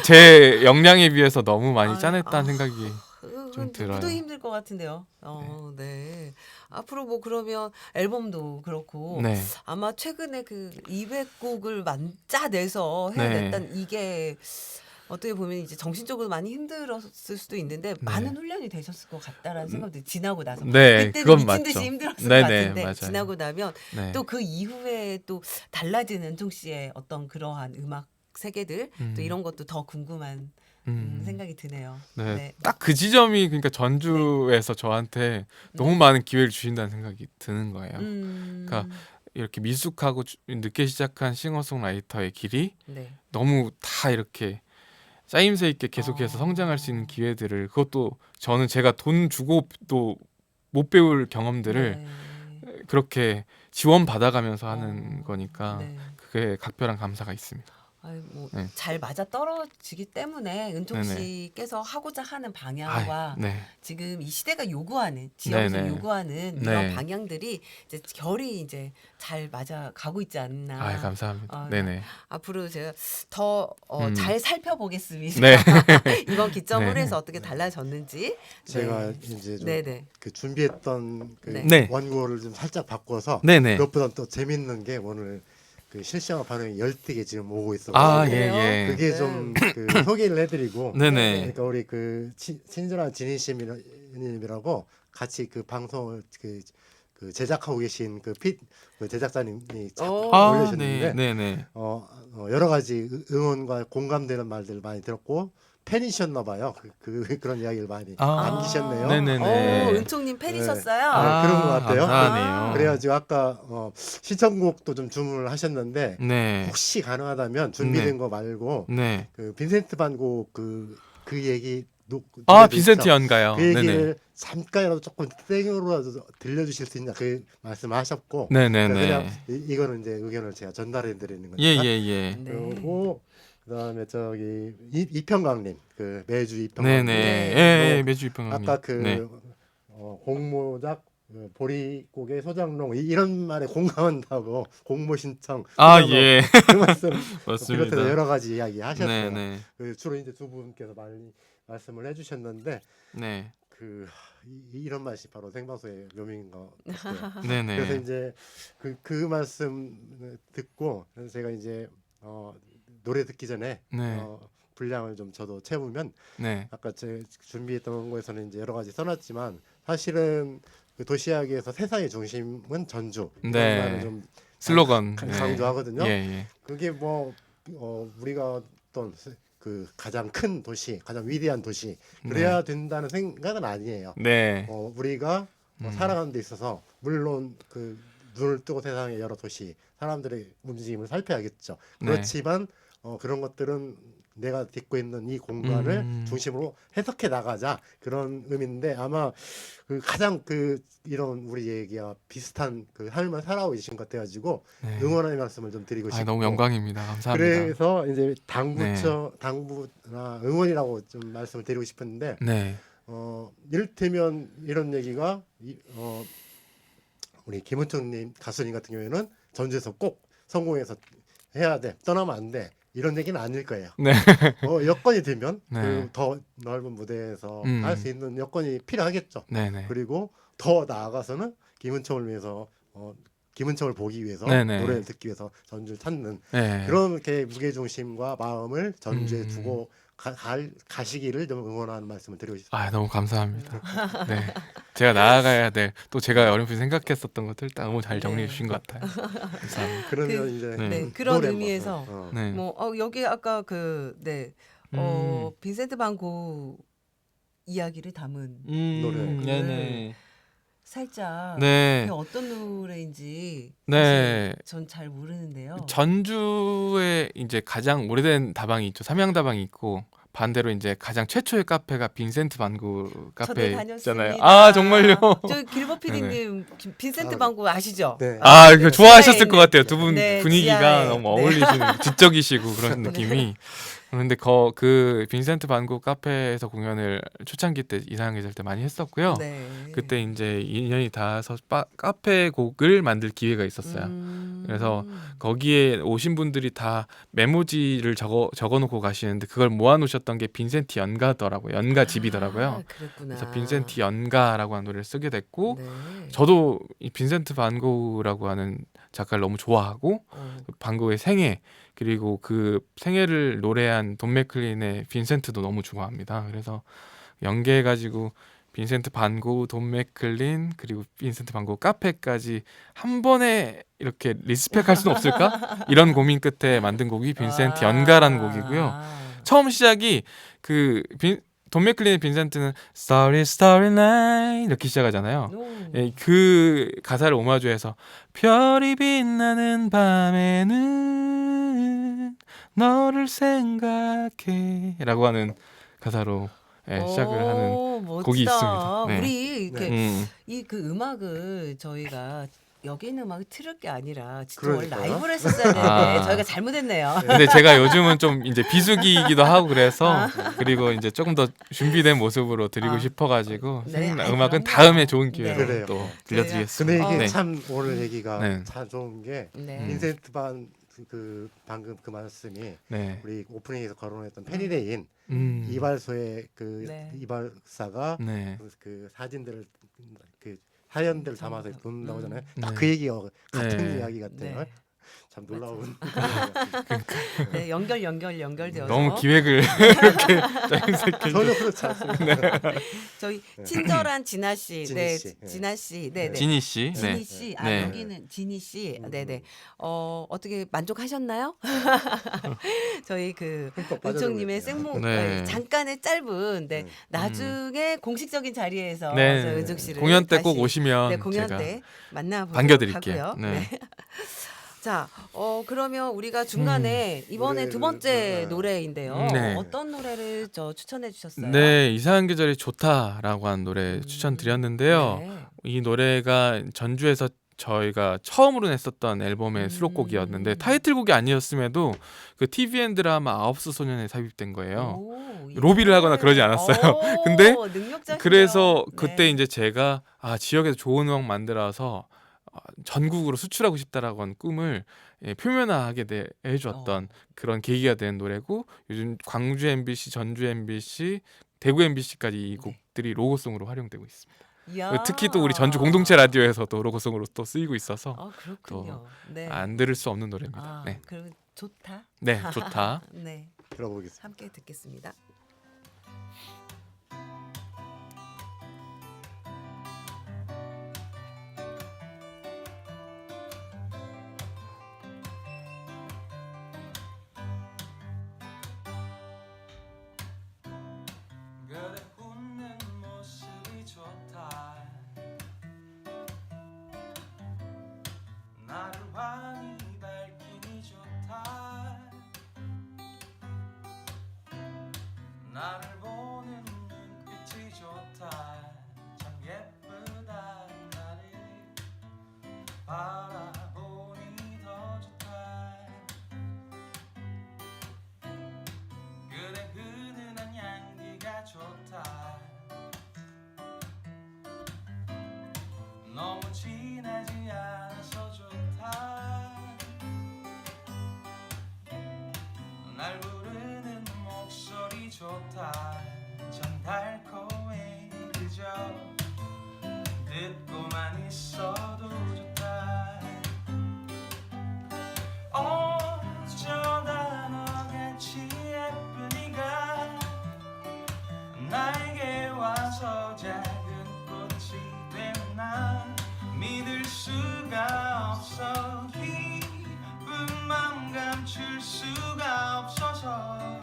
제 역량에 비해서 너무 많이 짜냈다는 생각이 좀 들어요. 누구도 힘들 것 같은데요. 네. 앞으로 그러면 앨범도 그렇고 네. 아마 최근에 그 200곡을 짜내서 해냈던 이게 어떻게 보면 이제 정신적으로 많이 힘들었을 수도 있는데 많은 훈련이 되셨을 것 같다라는 생각도 지나고 나서 네, 그때는 그건 미친 듯이 맞죠. 힘들었을 네네, 것 같은데 맞아요. 지나고 나면 네. 또 그 이후에 또 달라진 은총 씨의 어떤 그러한 음악 세계들 또 이런 것도 더 궁금한 생각이 드네요. 네. 딱 그 지점이 그러니까 전주에서 저한테 너무 많은 기회를 주신다는 생각이 드는 거예요. 그러니까 이렇게 미숙하고 늦게 시작한 싱어송라이터의 길이 네. 너무 다 이렇게 짜임새 있게 계속해서 아. 성장할 수 있는 기회들을 그것도 저는 제가 돈 주고 또 못 배울 경험들을 네. 그렇게 지원 받아가면서 하는 거니까 네. 그게 각별한 감사가 있습니다. 아이, 뭐 네. 잘 맞아 떨어지기 때문에 은총 네네. 씨께서 하고자 하는 아, 방향과 네. 지금 이 시대가 요구하는 지역에서 네네. 요구하는 네. 이런 방향들이 이제 결이 이제 잘 맞아 가고 있지 않나. 아, 감사합니다. 어, 네네. 앞으로 제가 더 잘 살펴보겠습니다. 네. 이번 기점으로 네. 해서 어떻게 달라졌는지. 제가 네. 이제 좀 네네. 그 준비했던 그 네. 원고를 좀 살짝 바꿔서 네네. 그것보다 또 재밌는 게 오늘 그 실시간 반응이 열띠게 지금 오고 있어. 아, 예, 그래요? 예. 그게 네. 좀 그 소개를 해드리고 네네. 그러니까 우리 그 친절한 진희씨님이라고 같이 그 방송을 그 제작하고 계신 그 제작자님이 참 오. 아, 올려주셨는데 네, 네네. 여러 가지 응원과 공감되는 말들을 많이 들었고 팬이셨나 봐요. 그런 이야기를 많이 남기셨네요. 네네네. 은총님 팬이셨어요? 네, 그런 것 같아요. 감사하네요. 그래가지고 아까 신청곡도 좀 주문을 하셨는데 네. 혹시 가능하다면 준비된 거 말고 네. 그 빈센트 반고 그 얘기 아, 노래도 빈센트 있죠? 연가요. 그 얘기를 네네. 잠깐이라도 조금 땡으로라도 들려주실 수 있냐 그 말씀하셨고 네네네. 그냥 이거는 이제 의견을 제가 전달해 드리는 거니까. 예, 예, 예. 네. 그리고 그다음에 저기 이평강님 그 매주 이평강님 네네. 네. 예, 예, 매주 입평님. 아까 그 네. 공모작 보리고개 소장농 이런 말에 공감한다고 공모 신청 아, 소장농 예. 그 말씀 맞습니다. 비롯해서 여러 가지 이야기 하셨어요. 네네. 주로 이제 두 분께서 많이 말씀을 해주셨는데 네. 이런 맛이 바로 생방송의 묘미인 것 같아요. 네네. 그래서 이제 그 말씀 듣고 그래서 제가 이제 노래 듣기 전에 네. 분량을 좀 저도 채우면 네. 아까 제 준비했던 거에서는 이제 여러 가지 써놨지만 사실은 그 도시락에서 세상의 중심은 전주 이런 네. 말을 좀 슬로건. 강조하거든요. 예, 예. 그게 뭐 우리가 어떤 그 가장 큰 도시, 가장 위대한 도시 그래야 된다는 생각은 아니에요. 네. 우리가 살아가는 데 있어서 물론 그 눈을 뜨고 세상의 여러 도시 사람들의 움직임을 살펴야겠죠. 네. 그렇지만 그런 것들은 내가 딛고 있는 이 공간을 중심으로 해석해 나가자 그런 의미인데 아마 그 가장 이런 우리 얘기와 비슷한 그 삶을 살아오고 계신 것 같아가지고 네. 응원의 말씀을 좀 드리고 싶고 너무 영광입니다. 감사합니다. 그래서 이제 당부나 응원이라고 좀 말씀을 드리고 싶은데 네. 이를테면 이런 얘기가 우리 김은총님 가수님 같은 경우에는 전주에서 꼭 성공해서 해야 돼 떠나면 안 돼 이런 얘기는 아닐 거예요. 네. 여건이 되면 네. 그 더 넓은 무대에서 할 수 있는 여건이 필요하겠죠. 네네. 그리고 더 나아가서는 김은총을 위해서 김은총을 보기 위해서 네네. 노래를 듣기 위해서 전주를 찾는 네. 그렇게 무게중심과 마음을 전주에 두고 가시기를 좀 응원하는 말씀을 드리고 싶습니다. 너무 감사합니다. 네. 제가 나아가야 될 또 제가 어렴풋이 생각했었던 것들 딱 너무 잘 정리해 주신 것 같아요. 감사합니다. 그러면 이제 네. 그런 노래 의미에서 한번, 네. 뭐 여기 아까 빈센트 반고 이야기를 담은 노래. 네네. 살짝 네. 그게 어떤 노래인지 네. 전 잘 모르는데요. 전주에 이제 가장 오래된 다방이 있죠. 삼양다방이 있고 반대로 이제 가장 최초의 카페가 빈센트 반고 저도 카페 다녔습니다. 있잖아요. 정말요? 저 길버 PD님 빈센트 반고 아시죠? 네. 그 좋아하셨을 것 같아요. 두 분 네, 분위기가 지하에. 너무 네. 어울리시는 지적이시고 그런 느낌이. 그런데 그 빈센트 반고 카페에서 공연을 초창기 때 이상한 계절 때 많이 했었고요. 네. 그때 이제 인연이 닿아서 카페 곡을 만들 기회가 있었어요. 그래서 거기에 오신 분들이 다 메모지를 적어놓고 가시는데 그걸 모아놓으셨던 게 빈센티 연가더라고요. 연가집이더라고요. 그랬구나. 그래서 빈센티 연가라고 하는 노래를 쓰게 됐고 네. 저도 이 빈센트 반 고흐라고 하는 작가를 너무 좋아하고 반 고흐의 생애 그리고 그 생애를 노래한 돈 맥클린의 빈센트도 너무 좋아합니다. 그래서 연계해가지고 빈센트 반 고흐, 돈 맥클린 그리고 빈센트 반 고흐 카페까지 한 번에 이렇게 리스펙할 수는 없을까? 이런 고민 끝에 만든 곡이 빈센트 연가라는 곡이고요. 처음 시작이 돈 맥클린의 빈센트는 Starry Starry Night 이렇게 시작하잖아요. 예, 그 가사를 오마주해서 별이 빛나는 밤에는 너를 생각해 라고 하는 가사로 시작을 하는 멋지다. 곡이 있습니다. 네. 우리 이렇게 음. 이 그 음악을 저희가 여기 있는 음악을 틀을 게 아니라 진짜 그러니까요. 원래 라이브를 했었어야 되는데 아. 저희가 잘못했네요. 근데 제가 요즘은 좀 이제 비수기이기도 하고 그래서 그리고 이제 조금 더 준비된 모습으로 드리고 아. 싶어가지고 네, 아이, 음악은 그럼요. 다음에 좋은 기회로 네. 또 그래요. 들려드리겠습니다. 근데 이게 어. 참 오늘 얘기가 네. 참 좋은 게 네. 빈센트 반 그 방금 그 말씀이 네. 우리 오프닝에서 거론했던 페니데인 음. 이발소의 그 네. 이발사가 네. 그 사진들을 그 사연들을 담아서 돈다고 하잖아요. 딱 네. 그 얘기가 같은 네. 이야기 같아요. 네. 참 놀라운. 네, 연결되어서 너무 기획을 이렇게 짜임새끼. 전혀 그렇지 않습니다. 저희 친절한 진아 씨, 진희 네, 씨. 네. 진아 씨, 네, 네. 진희 씨. 진희 네. 씨, 네. 여기는 진희 씨, 네, 네. 어떻게 만족하셨나요? 저희 그 흠뻑 은총님의 빠져들고 생목 네. 잠깐의 짧은, 네, 네. 나중에 공식적인 자리에서 네. 저 은총 씨를 공연 때 꼭 다시, 오시면 네, 공연 제가 때 만나보도록 반겨드릴게요. 하고요. 네. 자, 그러면 우리가 중간에 이번에 두 번째 노래를, 노래인데요. 네. 어떤 노래를 추천해 주셨어요? 네, 이상한 계절이 좋다라고 한 노래 추천드렸는데요. 네. 이 노래가 전주에서 저희가 처음으로 냈었던 앨범의 수록곡이었는데 타이틀곡이 아니었음에도 그 TVN 드라마 아홉수 소년에 삽입된 거예요. 오, 로비를 하거나 그러지 않았어요. 오, 근데 능력자시네요. 그래서 그때 네. 이제 제가 지역에서 좋은 음악 만들어서 전국으로 수출하고 싶다라고 한 꿈을 표면화하게 해주었던 그런 계기가 된 노래고 요즘 광주 MBC, 전주 MBC, 대구 MBC까지 이 곡들이 로고송으로 활용되고 있습니다. 이야. 특히 또 우리 전주 공동체 라디오에서도 로고송으로 또 쓰이고 있어서 그렇군요. 네. 안 들을 수 없는 노래입니다. 네, 그럼 좋다. 네, 좋다. 네, 들어보겠습니다. 함께 듣겠습니다. 그대 웃는 모습이 좋다 나를 환히 밝히니 좋다 나를 보는 눈빛이 좋다 참 예쁘다 나를 바라보니 더 좋다 그대 은은한 향기가 좋다 너무 진하지 않아서 좋다 날 부르는 목소리 좋다 참 달콤해 그저 듣고만 있어도 좋다 어쩌다 너같이 예쁜 이가 나에게 와서 작은 꽃이 되는 나 믿을 수가 없어 기쁜 마음 감출 수가 없어서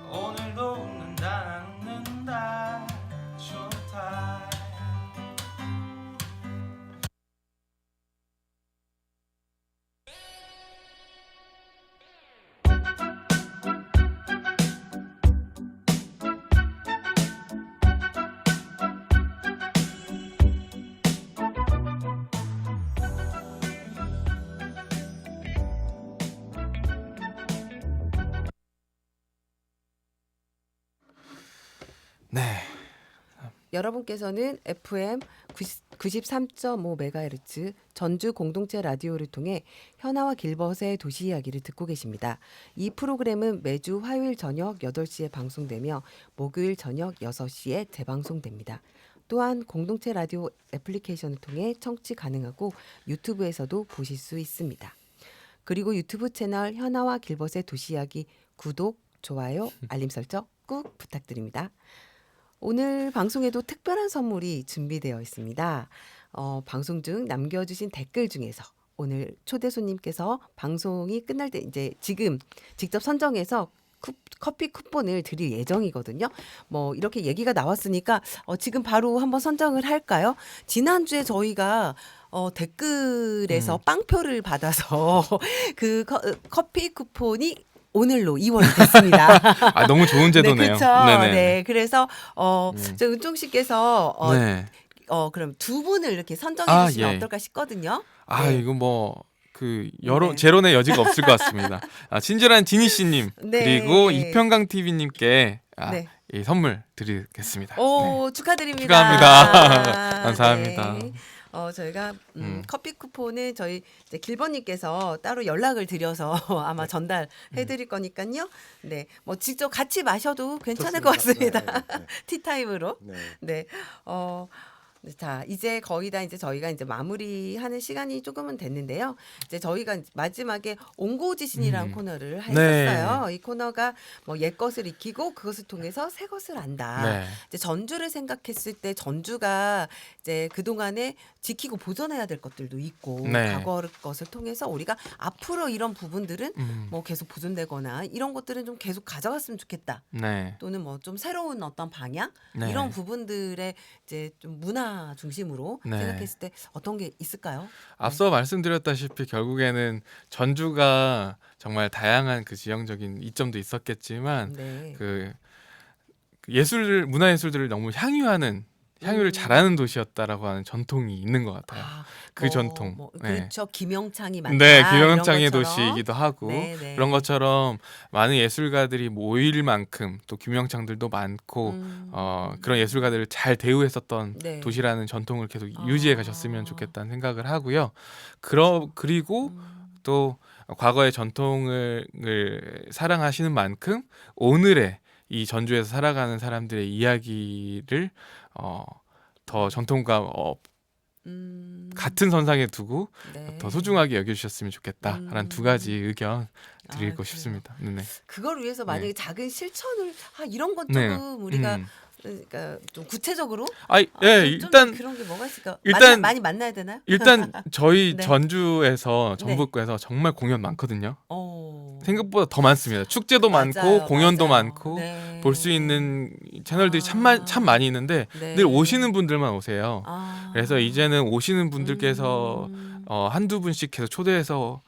오늘도 웃는다 웃는다 좋다 네, 여러분께서는 FM 93.5MHz 전주 공동체 라디오를 통해 현아와 길벗의 도시 이야기를 듣고 계십니다. 이 프로그램은 매주 화요일 저녁 8시에 방송되며 목요일 저녁 6시에 재방송됩니다. 또한 공동체 라디오 애플리케이션을 통해 청취 가능하고 유튜브에서도 보실 수 있습니다. 그리고 유튜브 채널 현아와 길벗의 도시이야기 구독, 좋아요, 알림 설정 꾹 부탁드립니다. 오늘 방송에도 특별한 선물이 준비되어 있습니다. 방송 중 남겨주신 댓글 중에서 오늘 초대 손님께서 방송이 끝날 때 이제 지금 직접 선정해서 커피 쿠폰을 드릴 예정이거든요. 뭐 이렇게 얘기가 나왔으니까 지금 바로 한번 선정을 할까요? 지난주에 저희가 댓글에서 빵표를 받아서 그 커피 쿠폰이 오늘로 2월이 됐습니다. 아, 너무 좋은 제도네요. 네, 그렇죠. 네네. 네, 그래서 저 은총 씨께서 네. 그럼 두 분을 이렇게 선정해 아, 주시면 예. 어떨까 싶거든요. 아, 네. 이거 뭐 그 네. 제론의 여지가 없을 것 같습니다. 친절한 지니 씨님 네. 그리고 이평강 TV님께 네. 이 선물 드리겠습니다. 오, 축하드립니다. 축하합니다. 감사합니다. 네. 저희가 커피 쿠폰을 저희 이제 길버님께서 따로 연락을 드려서 아마 전달해 드릴 거니까요. 네. 뭐 직접 같이 마셔도 괜찮을 것 같습니다. 네. 티타임으로. 네. 네. 자, 이제 거의 다 이제 저희가 이제 마무리하는 시간이 조금은 됐는데요. 이제 저희가 마지막에 옹고지신이라는 코너를 했었어요. 이 코너가 뭐 옛것을 익히고 그것을 통해서 새 것을 안다. 네. 이제 전주를 생각했을 때 전주가 이제 그동안에 지키고 보존해야 될 것들도 있고 네. 과거 것을 통해서 우리가 앞으로 이런 부분들은 음. 뭐 계속 보존되거나 이런 것들은 좀 계속 가져갔으면 좋겠다. 네. 또는 뭐 좀 새로운 어떤 방향 네. 이런 부분들의 이제 좀 문화 중심으로 네. 생각했을 때 어떤 게 있을까요? 앞서 말씀드렸다시피 결국에는 전주가 정말 다양한 그 지형적인 이점도 있었겠지만 네. 그 문화예술들을 너무 향유를 잘하는 도시였다라고 하는 전통이 있는 것 같아요. 그 전통. 네. 그렇죠. 김영창이 많다. 네, 이런 김영창의 것처럼. 도시이기도 하고 네, 네. 그런 것처럼 많은 예술가들이 모일 만큼 또 김영창들도 많고 그런 예술가들을 잘 대우했었던 네. 도시라는 전통을 계속 유지해 가셨으면 좋겠다는 생각을 하고요. 그리고 또 과거의 전통을 사랑하시는 만큼 오늘의 이 전주에서 살아가는 사람들의 이야기를 더 전통과 같은 선상에 두고 네. 더 소중하게 여겨주셨으면 좋겠다라는 두 가지 의견 드리고 그래요. 싶습니다. 네네. 그걸 위해서 만약에 네. 작은 실천을 이런 건 네. 조금 우리가 그러니까 좀 구체적으로 예, 좀 일단 그런 게 뭐가 있을까? 일단- 많이 만나야 되나요? 일단 저희 네. 전주에서 전북구에서 정말 공연 많거든요. 생각보다 더 많습니다. 축제도 많고 맞아요, 공연도 맞아요. 많고 네. 볼 수 있는 채널들이 참 많이 있는데 네. 늘 오시는 분들만 오세요. 아. 그래서 이제는 오시는 분들께서 한두 분씩 계속 초대해서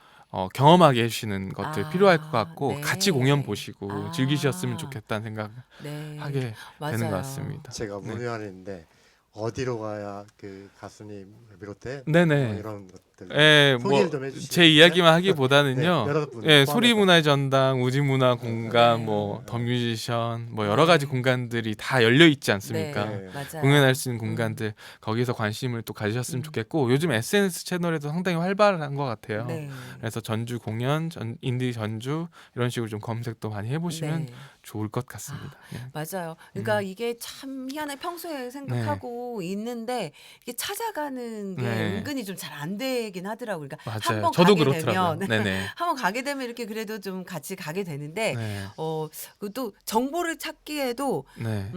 경험하게 해주시는 것들 필요할 것 같고 네. 같이 공연 보시고 즐기셨으면 좋겠다는 생각을 네. 하게 맞아요. 되는 것 같습니다. 제가 네. 문의하는데 어디로 가야 그 가수님을 비롯해 네네. 이런 것들 예, 소개를 뭐 좀 해주시죠. 제 이야기만 하기보다는요. 네, 여러분 예, 포함해서. 소리문화의 전당, 우지문화 공간, 네. 뭐 더 뮤지션, 뭐 여러 가지 공간들이 다 열려 있지 않습니까? 네, 맞아요. 공연할 수 있는 공간들 거기서 관심을 또 가지셨으면 좋겠고 요즘 SNS 채널에도 상당히 활발한 것 같아요. 네. 그래서 전주 공연, 인디 전주 이런 식으로 좀 검색도 많이 해보시면 네. 좋을 것 같습니다. 예. 맞아요. 그러니까 이게 참 희한해 평소에 생각하고 있는데 이게 찾아가는 게 네. 은근히 좀 잘 안 되긴 하더라고요. 그러니까 맞아요. 한번 저도 가게 그렇더라고요. 되면 네네. 한번 가게 되면 이렇게 그래도 좀 같이 가게 되는데 네. 또 정보를 찾기에도 네.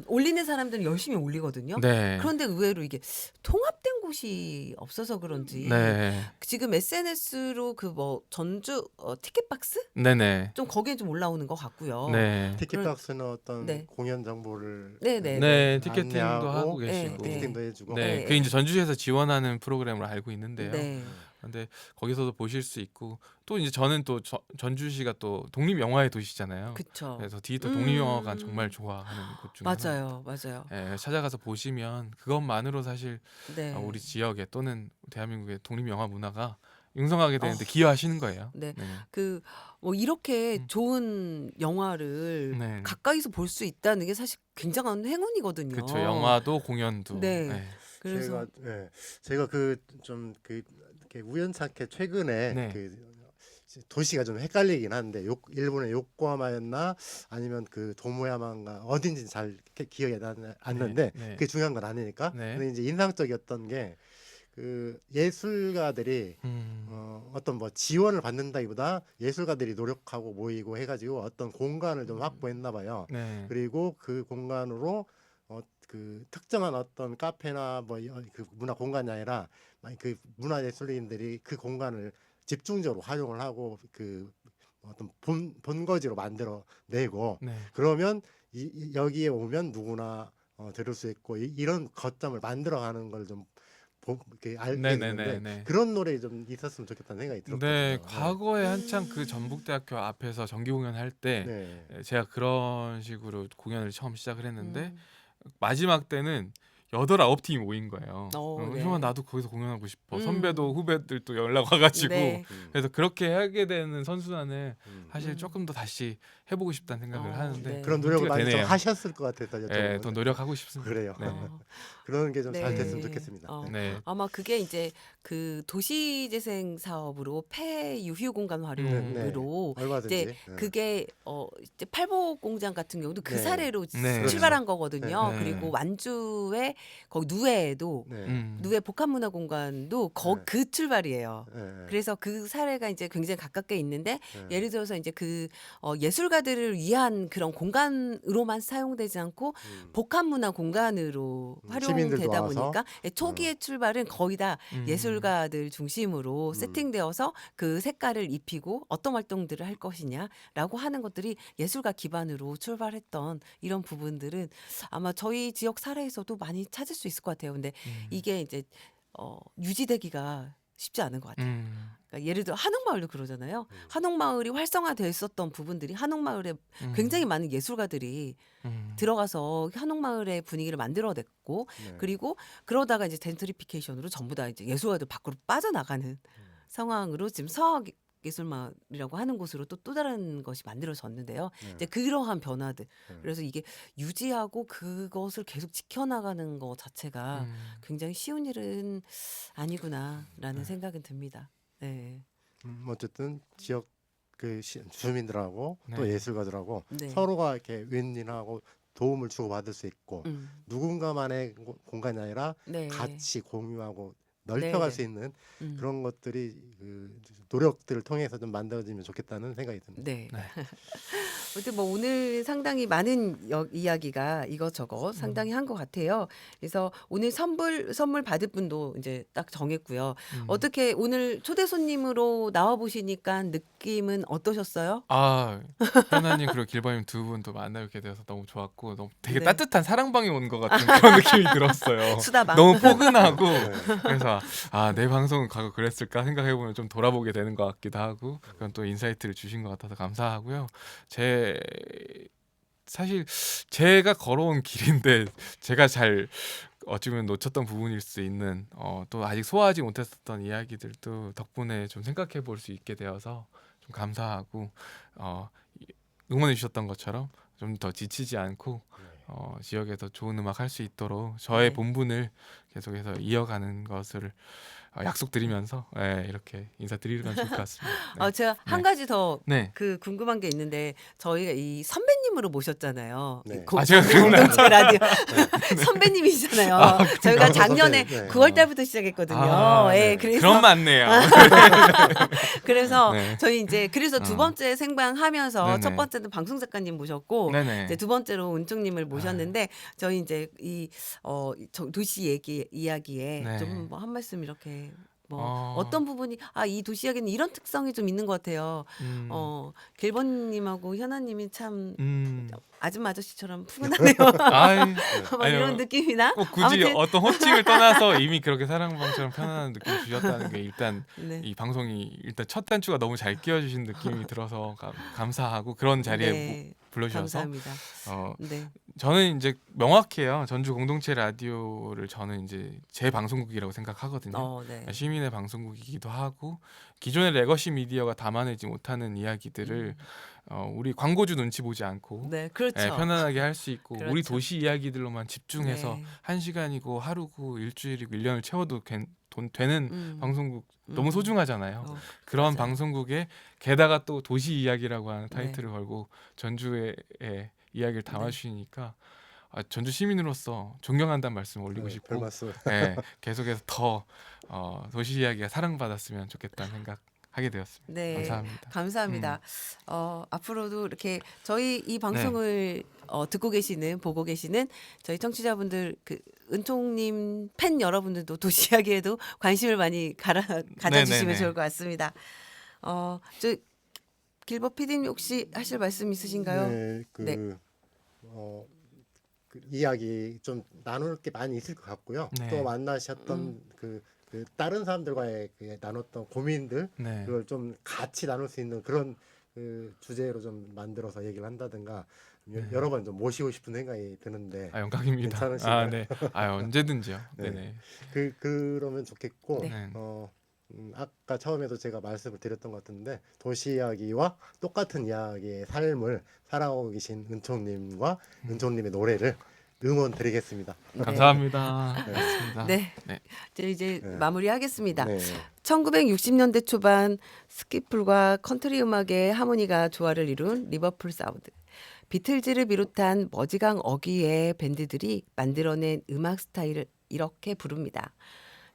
올리는 사람들은 열심히 올리거든요. 네. 그런데 의외로 이게 통합된 곳이 없어서 그런지 네. 지금 SNS로 그 뭐 전주 티켓박스 네네. 좀 거기에 좀 올라오는 것 같고요. 네. 티켓박스는 어떤 네. 공연 정보를 네네. 네, 티켓팅도 안내하고 하고 계시고. 네, 티켓팅도 해주고 네, 네. 그 이제 전주시에서 지원하는 프로그램으로 알고 있는데요. 네. 근데 거기서도 보실 수 있고 또 이제 저는 또 전주시가 또 독립 영화의 도시잖아요. 그쵸. 그래서 디지털 독립 영화관 정말 좋아하는 곳 중에 맞아요, 맞아요. 하나. 예, 찾아가서 보시면 그것만으로 사실 네. 우리 지역에 또는 대한민국의 독립 영화 문화가 융성하게 되는데 기여하시는 거예요. 네. 네. 뭐 이렇게 좋은 영화를 네. 가까이서 볼 수 있다는 게 사실 굉장한 행운이거든요. 그렇죠. 영화도 공연도. 네. 네. 그래서 제가 그 좀 이렇게 우연찮게 최근에 네. 그 도시가 좀 헷갈리긴 한데 일본의 요코하마였나 아니면 그 도모야마인가 어딘지 잘 기억이 안 나는데 네. 그게 중요한 건 아니니까. 네. 근데 이제 인상적이었던 게 그 예술가들이 어떤 뭐 지원을 받는다기보다 예술가들이 노력하고 모이고 해가지고 어떤 공간을 좀 확보했나 봐요. 네. 그리고 그 공간으로 그 특정한 어떤 카페나 뭐 그 문화 공간이 아니라 그 문화예술인들이 그 공간을 집중적으로 활용을 하고 그 어떤 본거지로 만들어 내고 네. 그러면 여기에 오면 누구나 들을 수 있고 이런 거점을 만들어가는 걸 좀 이렇게 알게 되는데 네네네. 그런 노래 좀 있었으면 좋겠다는 생각이 들었거든요. 네, 과거에 한창 그 전북대학교 앞에서 정기 공연할 때 네. 제가 그런 식으로 공연을 처음 시작을 했는데 음. 마지막 때는 8-9팀이 모인 거예요. 네. 형아 나도 거기서 공연하고 싶어. 음. 선배도 후배들도 연락 와가지고 네. 그래서 그렇게 하게 되는 선수단을 사실 음. 조금 더 다시 해보고 싶다는 생각을 하는데 네. 그런 노력을 용기가 많이 좀 되네요. 하셨을 것 같아서 네, 여쭤보는 더 노력하고 싶습니다. 그래요. 네. 그런 게 좀 잘 네. 됐으면 좋겠습니다. 어. 네. 아마 그게 이제 그 도시재생 사업으로 폐유휴 공간 활용으로 얼마든지. 이제 그게 이제 팔복 공장 같은 경우도 그 네. 사례로 네. 출발한 거거든요. 네. 그리고 완주에 거기 누에도 네. 누에 복합문화공간도 네. 그 출발이에요. 네. 그래서 그 사례가 이제 굉장히 가깝게 있는데 네. 예를 들어서 이제 그 예술가들을 위한 그런 공간으로만 사용되지 않고 복합문화 공간으로 시민들도 활용되다 와서? 보니까 초기의 출발은 거의 다 예술가들 중심으로 세팅되어서 그 색깔을 입히고 어떤 활동들을 할 것이냐라고 하는 것들이 예술가 기반으로 출발했던 이런 부분들은 아마 저희 지역 사례에서도 많이 찾을 수 있을 것 같아요. 근데 이게 이제 유지되기가 쉽지 않은 것 같아요. 그러니까 예를 들어 한옥마을도 그러잖아요. 한옥마을이 활성화됐었던 부분들이 한옥마을에 굉장히 많은 예술가들이 들어가서 한옥마을의 분위기를 만들어냈고 네. 그리고 그러다가 이제 젠트리피케이션으로 전부 다 이제 예술가들 밖으로 빠져나가는 상황으로 지금 서학예술마을이라고 하는 곳으로 또 다른 것이 만들어졌는데요. 이제 그러한 변화들. 그래서 이게 유지하고 그것을 계속 지켜나가는 것 자체가 굉장히 쉬운 일은 아니구나라는 생각은 듭니다. 네. 어쨌든 지역 그 주민들하고 또 네. 예술가들하고 네. 서로가 이렇게 윈윈하고 도움을 주고 받을 수 있고 누군가만의 공간이 아니라 네. 같이 공유하고 넓혀갈 네, 수 있는 음. 그런 것들이 그 노력들을 통해서 좀 만들어지면 좋겠다는 생각이 듭니다. 네. 네. 아무튼 뭐 오늘 상당히 많은 이야기가 이것저것 상당히 한 것 같아요. 그래서 오늘 선물 받을 분도 이제 딱 정했고요. 어떻게 오늘 초대 손님으로 나와 보시니까 느낌은 어떠셨어요? 현아님 그리고 길범님 두 분 또 만나뵙게 되어서 너무 좋았고 너무 되게 네. 따뜻한 사랑방에 온 것 같은 그런 느낌이 들었어요. 수다방. 너무 포근하고 그래서 내 방송은 과거 그랬을까 생각해보면 좀 돌아보게 되는 것 같기도 하고 그런 또 인사이트를 주신 것 같아서 감사하고요. 사실 제가 걸어온 길인데 제가 잘 어찌 보면 놓쳤던 부분일 수 있는 또 아직 소화하지 못했었던 이야기들도 덕분에 좀 생각해 볼 수 있게 되어서 좀 감사하고 응원해 주셨던 것처럼 좀 더 지치지 않고 지역에서 좋은 음악 할 수 있도록 저의 네. 본분을 계속해서 이어가는 것을 약속드리면서 이렇게 인사드리면 좋을 것 같습니다. 네. 제가 한 네. 가지 더 네. 궁금한 게 있는데 저희가 이 선배님으로 모셨잖아요. 네. 제가 공동체 라디오 선배님이잖아요. 저희가 작년에 네. 9월 달부터 시작했거든요. 네. 그래서 그런 맞네요. 그래서 네. 저희 이제 그래서 두 번째 생방하면서 네네. 첫 번째는 방송 작가님 모셨고 네네. 이제 두 번째로 은총님을 모셨는데 저희 이제 이 도시 이야기에 네. 좀 뭐 한 말씀 이렇게 뭐 어. 어떤 부분이 이 도시 이야기는 이런 특성이 좀 있는 것 같아요. 길번님하고 현아님이 참 아줌마 아저씨처럼 푸근하네요. 뭐 이런 느낌이나 꼭 굳이 아무튼 어떤 호칭을 떠나서 이미 그렇게 사랑방처럼 편안한 느낌 주셨다는 게 일단 네. 이 방송이 일단 첫 단추가 너무 잘 끼워주신 느낌이 들어서 감사하고 그런 자리에 네. 불러주셔서 감사합니다. 네. 저는 이제 명확해요. 전주 공동체 라디오를 저는 이제 제 방송국이라고 생각하거든요. 네. 시민의 방송국이기도 하고 기존의 레거시 미디어가 담아내지 못하는 이야기들을 우리 광고주 눈치 보지 않고 네, 그렇죠. 편안하게 할 수 있고 그렇죠. 우리 도시 이야기들로만 집중해서 네. 1시간이고 하루고 일주일이고 1년을 채워도 되는 방송국 너무 음. 소중하잖아요. 그런 맞아요. 방송국에 게다가 또 도시 이야기라고 하는 네. 타이틀을 걸고 전주의 이야기를 담아주시니까 전주 시민으로서 존경한다는 말씀 올리고 네, 싶고 별 말씀. 네, 계속해서 더 도시 이야기가 사랑받았으면 좋겠다는 생각하게 되었습니다. 네. 감사합니다. 감사합니다. 앞으로도 이렇게 저희 이 방송을 듣고 계시는 보고 계시는 저희 청취자분들 그 은총님 팬 여러분들도 도시 이야기에도 관심을 많이 가져주시면 네네네. 좋을 것 같습니다. 저 길버 PD님 혹시 하실 말씀 있으신가요? 네, 네. 그 이야기 좀 나눌 게 많이 있을 것 같고요. 네. 또 만나셨던 그 다른 사람들과의 그 나눴던 고민들 네. 그걸 좀 같이 나눌 수 있는 그런 그 주제로 좀 만들어서 얘기를 한다든가 여러 번 좀 모시고 싶은 생각이 드는데 영광입니다. 괜찮으신가요? 네. 언제든지요. 네. 네네. 그러면 좋겠고 네. 아까 처음에도 제가 말씀을 드렸던 것 같은데 도시 이야기와 똑같은 이야기의 삶을 살아오고 계신 은총님과 은총님의 노래를 응원 드리겠습니다. 네. 감사합니다. 고맙습니다. 네. 네. 이제 네. 마무리하겠습니다. 네. 1960년대 초반 스키풀과 컨트리 음악의 하모니가 조화를 이룬 리버풀 사운드. 비틀즈를 비롯한 머지강 어귀의 밴드들이 만들어낸 음악 스타일을 이렇게 부릅니다.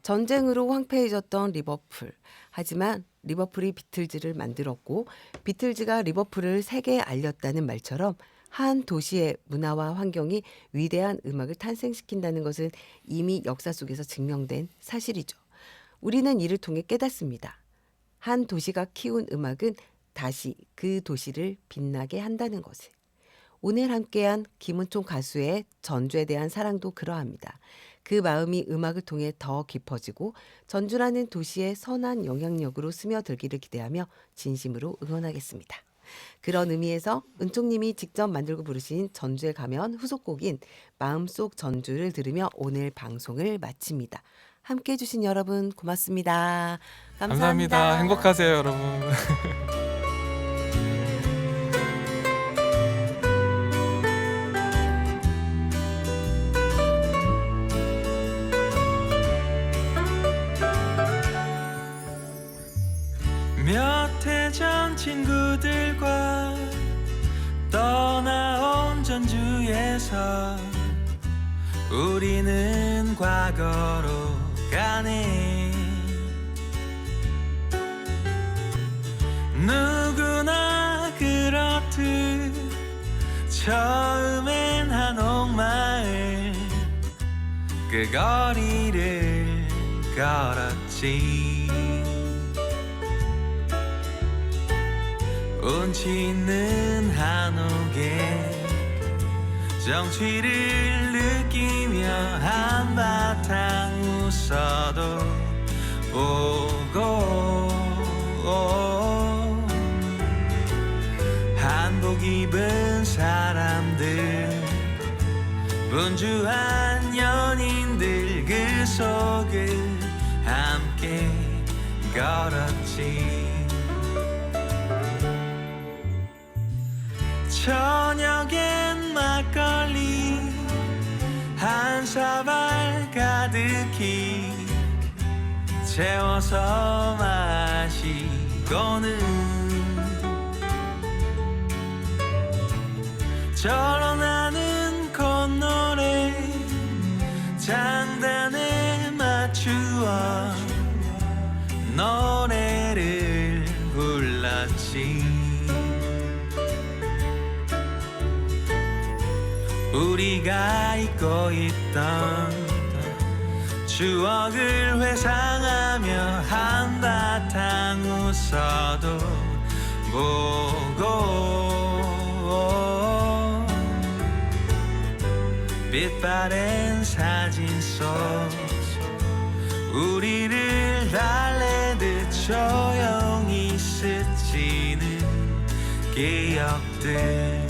전쟁으로 황폐해졌던 리버풀. 하지만 리버풀이 비틀즈를 만들었고 비틀즈가 리버풀을 세계에 알렸다는 말처럼 한 도시의 문화와 환경이 위대한 음악을 탄생시킨다는 것은 이미 역사 속에서 증명된 사실이죠. 우리는 이를 통해 깨닫습니다. 한 도시가 키운 음악은 다시 그 도시를 빛나게 한다는 것을. 오늘 함께한 김은총 가수의 전주에 대한 사랑도 그러합니다. 그 마음이 음악을 통해 더 깊어지고 전주라는 도시의 선한 영향력으로 스며들기를 기대하며 진심으로 응원하겠습니다. 그런 의미에서 은총님이 직접 만들고 부르신 전주에 가면 후속곡인 마음속 전주를 들으며 오늘 방송을 마칩니다. 함께해 주신 여러분 고맙습니다. 감사합니다. 행복하세요, 여러분. 몇 해 전 친구들과 떠나온 전주에서 우리는 과거로 가네. 누구나 그렇듯 처음엔 한옥마을 그 거리를 걸었지. 운치 있는 한옥에 정취를 느끼며 한바탕 웃어도 보고 한복 입은 사람들 분주한 연인들 그 속을 함께 걸었지. 저녁엔 막걸리 한 사발 가득히 채워서 마시고는 절어나는 콧노래 장단에 맞추어 노래를 불렀지. 우리가 잊고 있던 추억을 회상하며 한바탕 웃어도 보고 빛바랜 사진 속 우리를 달래듯 조용히 스치는 기억들.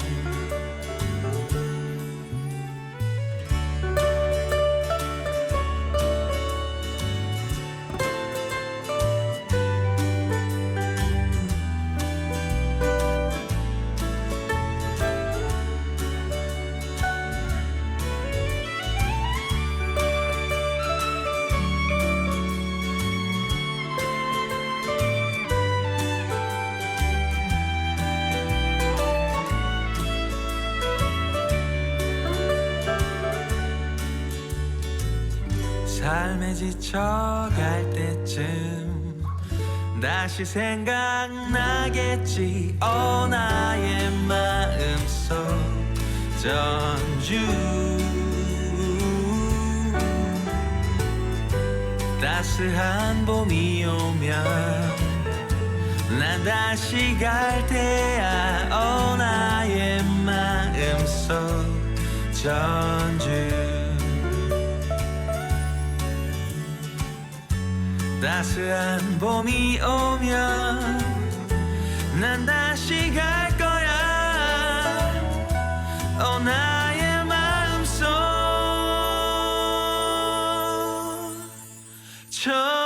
삶에 지쳐갈 때쯤 다시 생각나겠지. 나의 마음속 전주. 따스한 봄이 오면 난 다시 갈 테야. 나의 마음속 전주. 따스한 봄이 오면 난 다시 갈 거야. 나의 마음속 저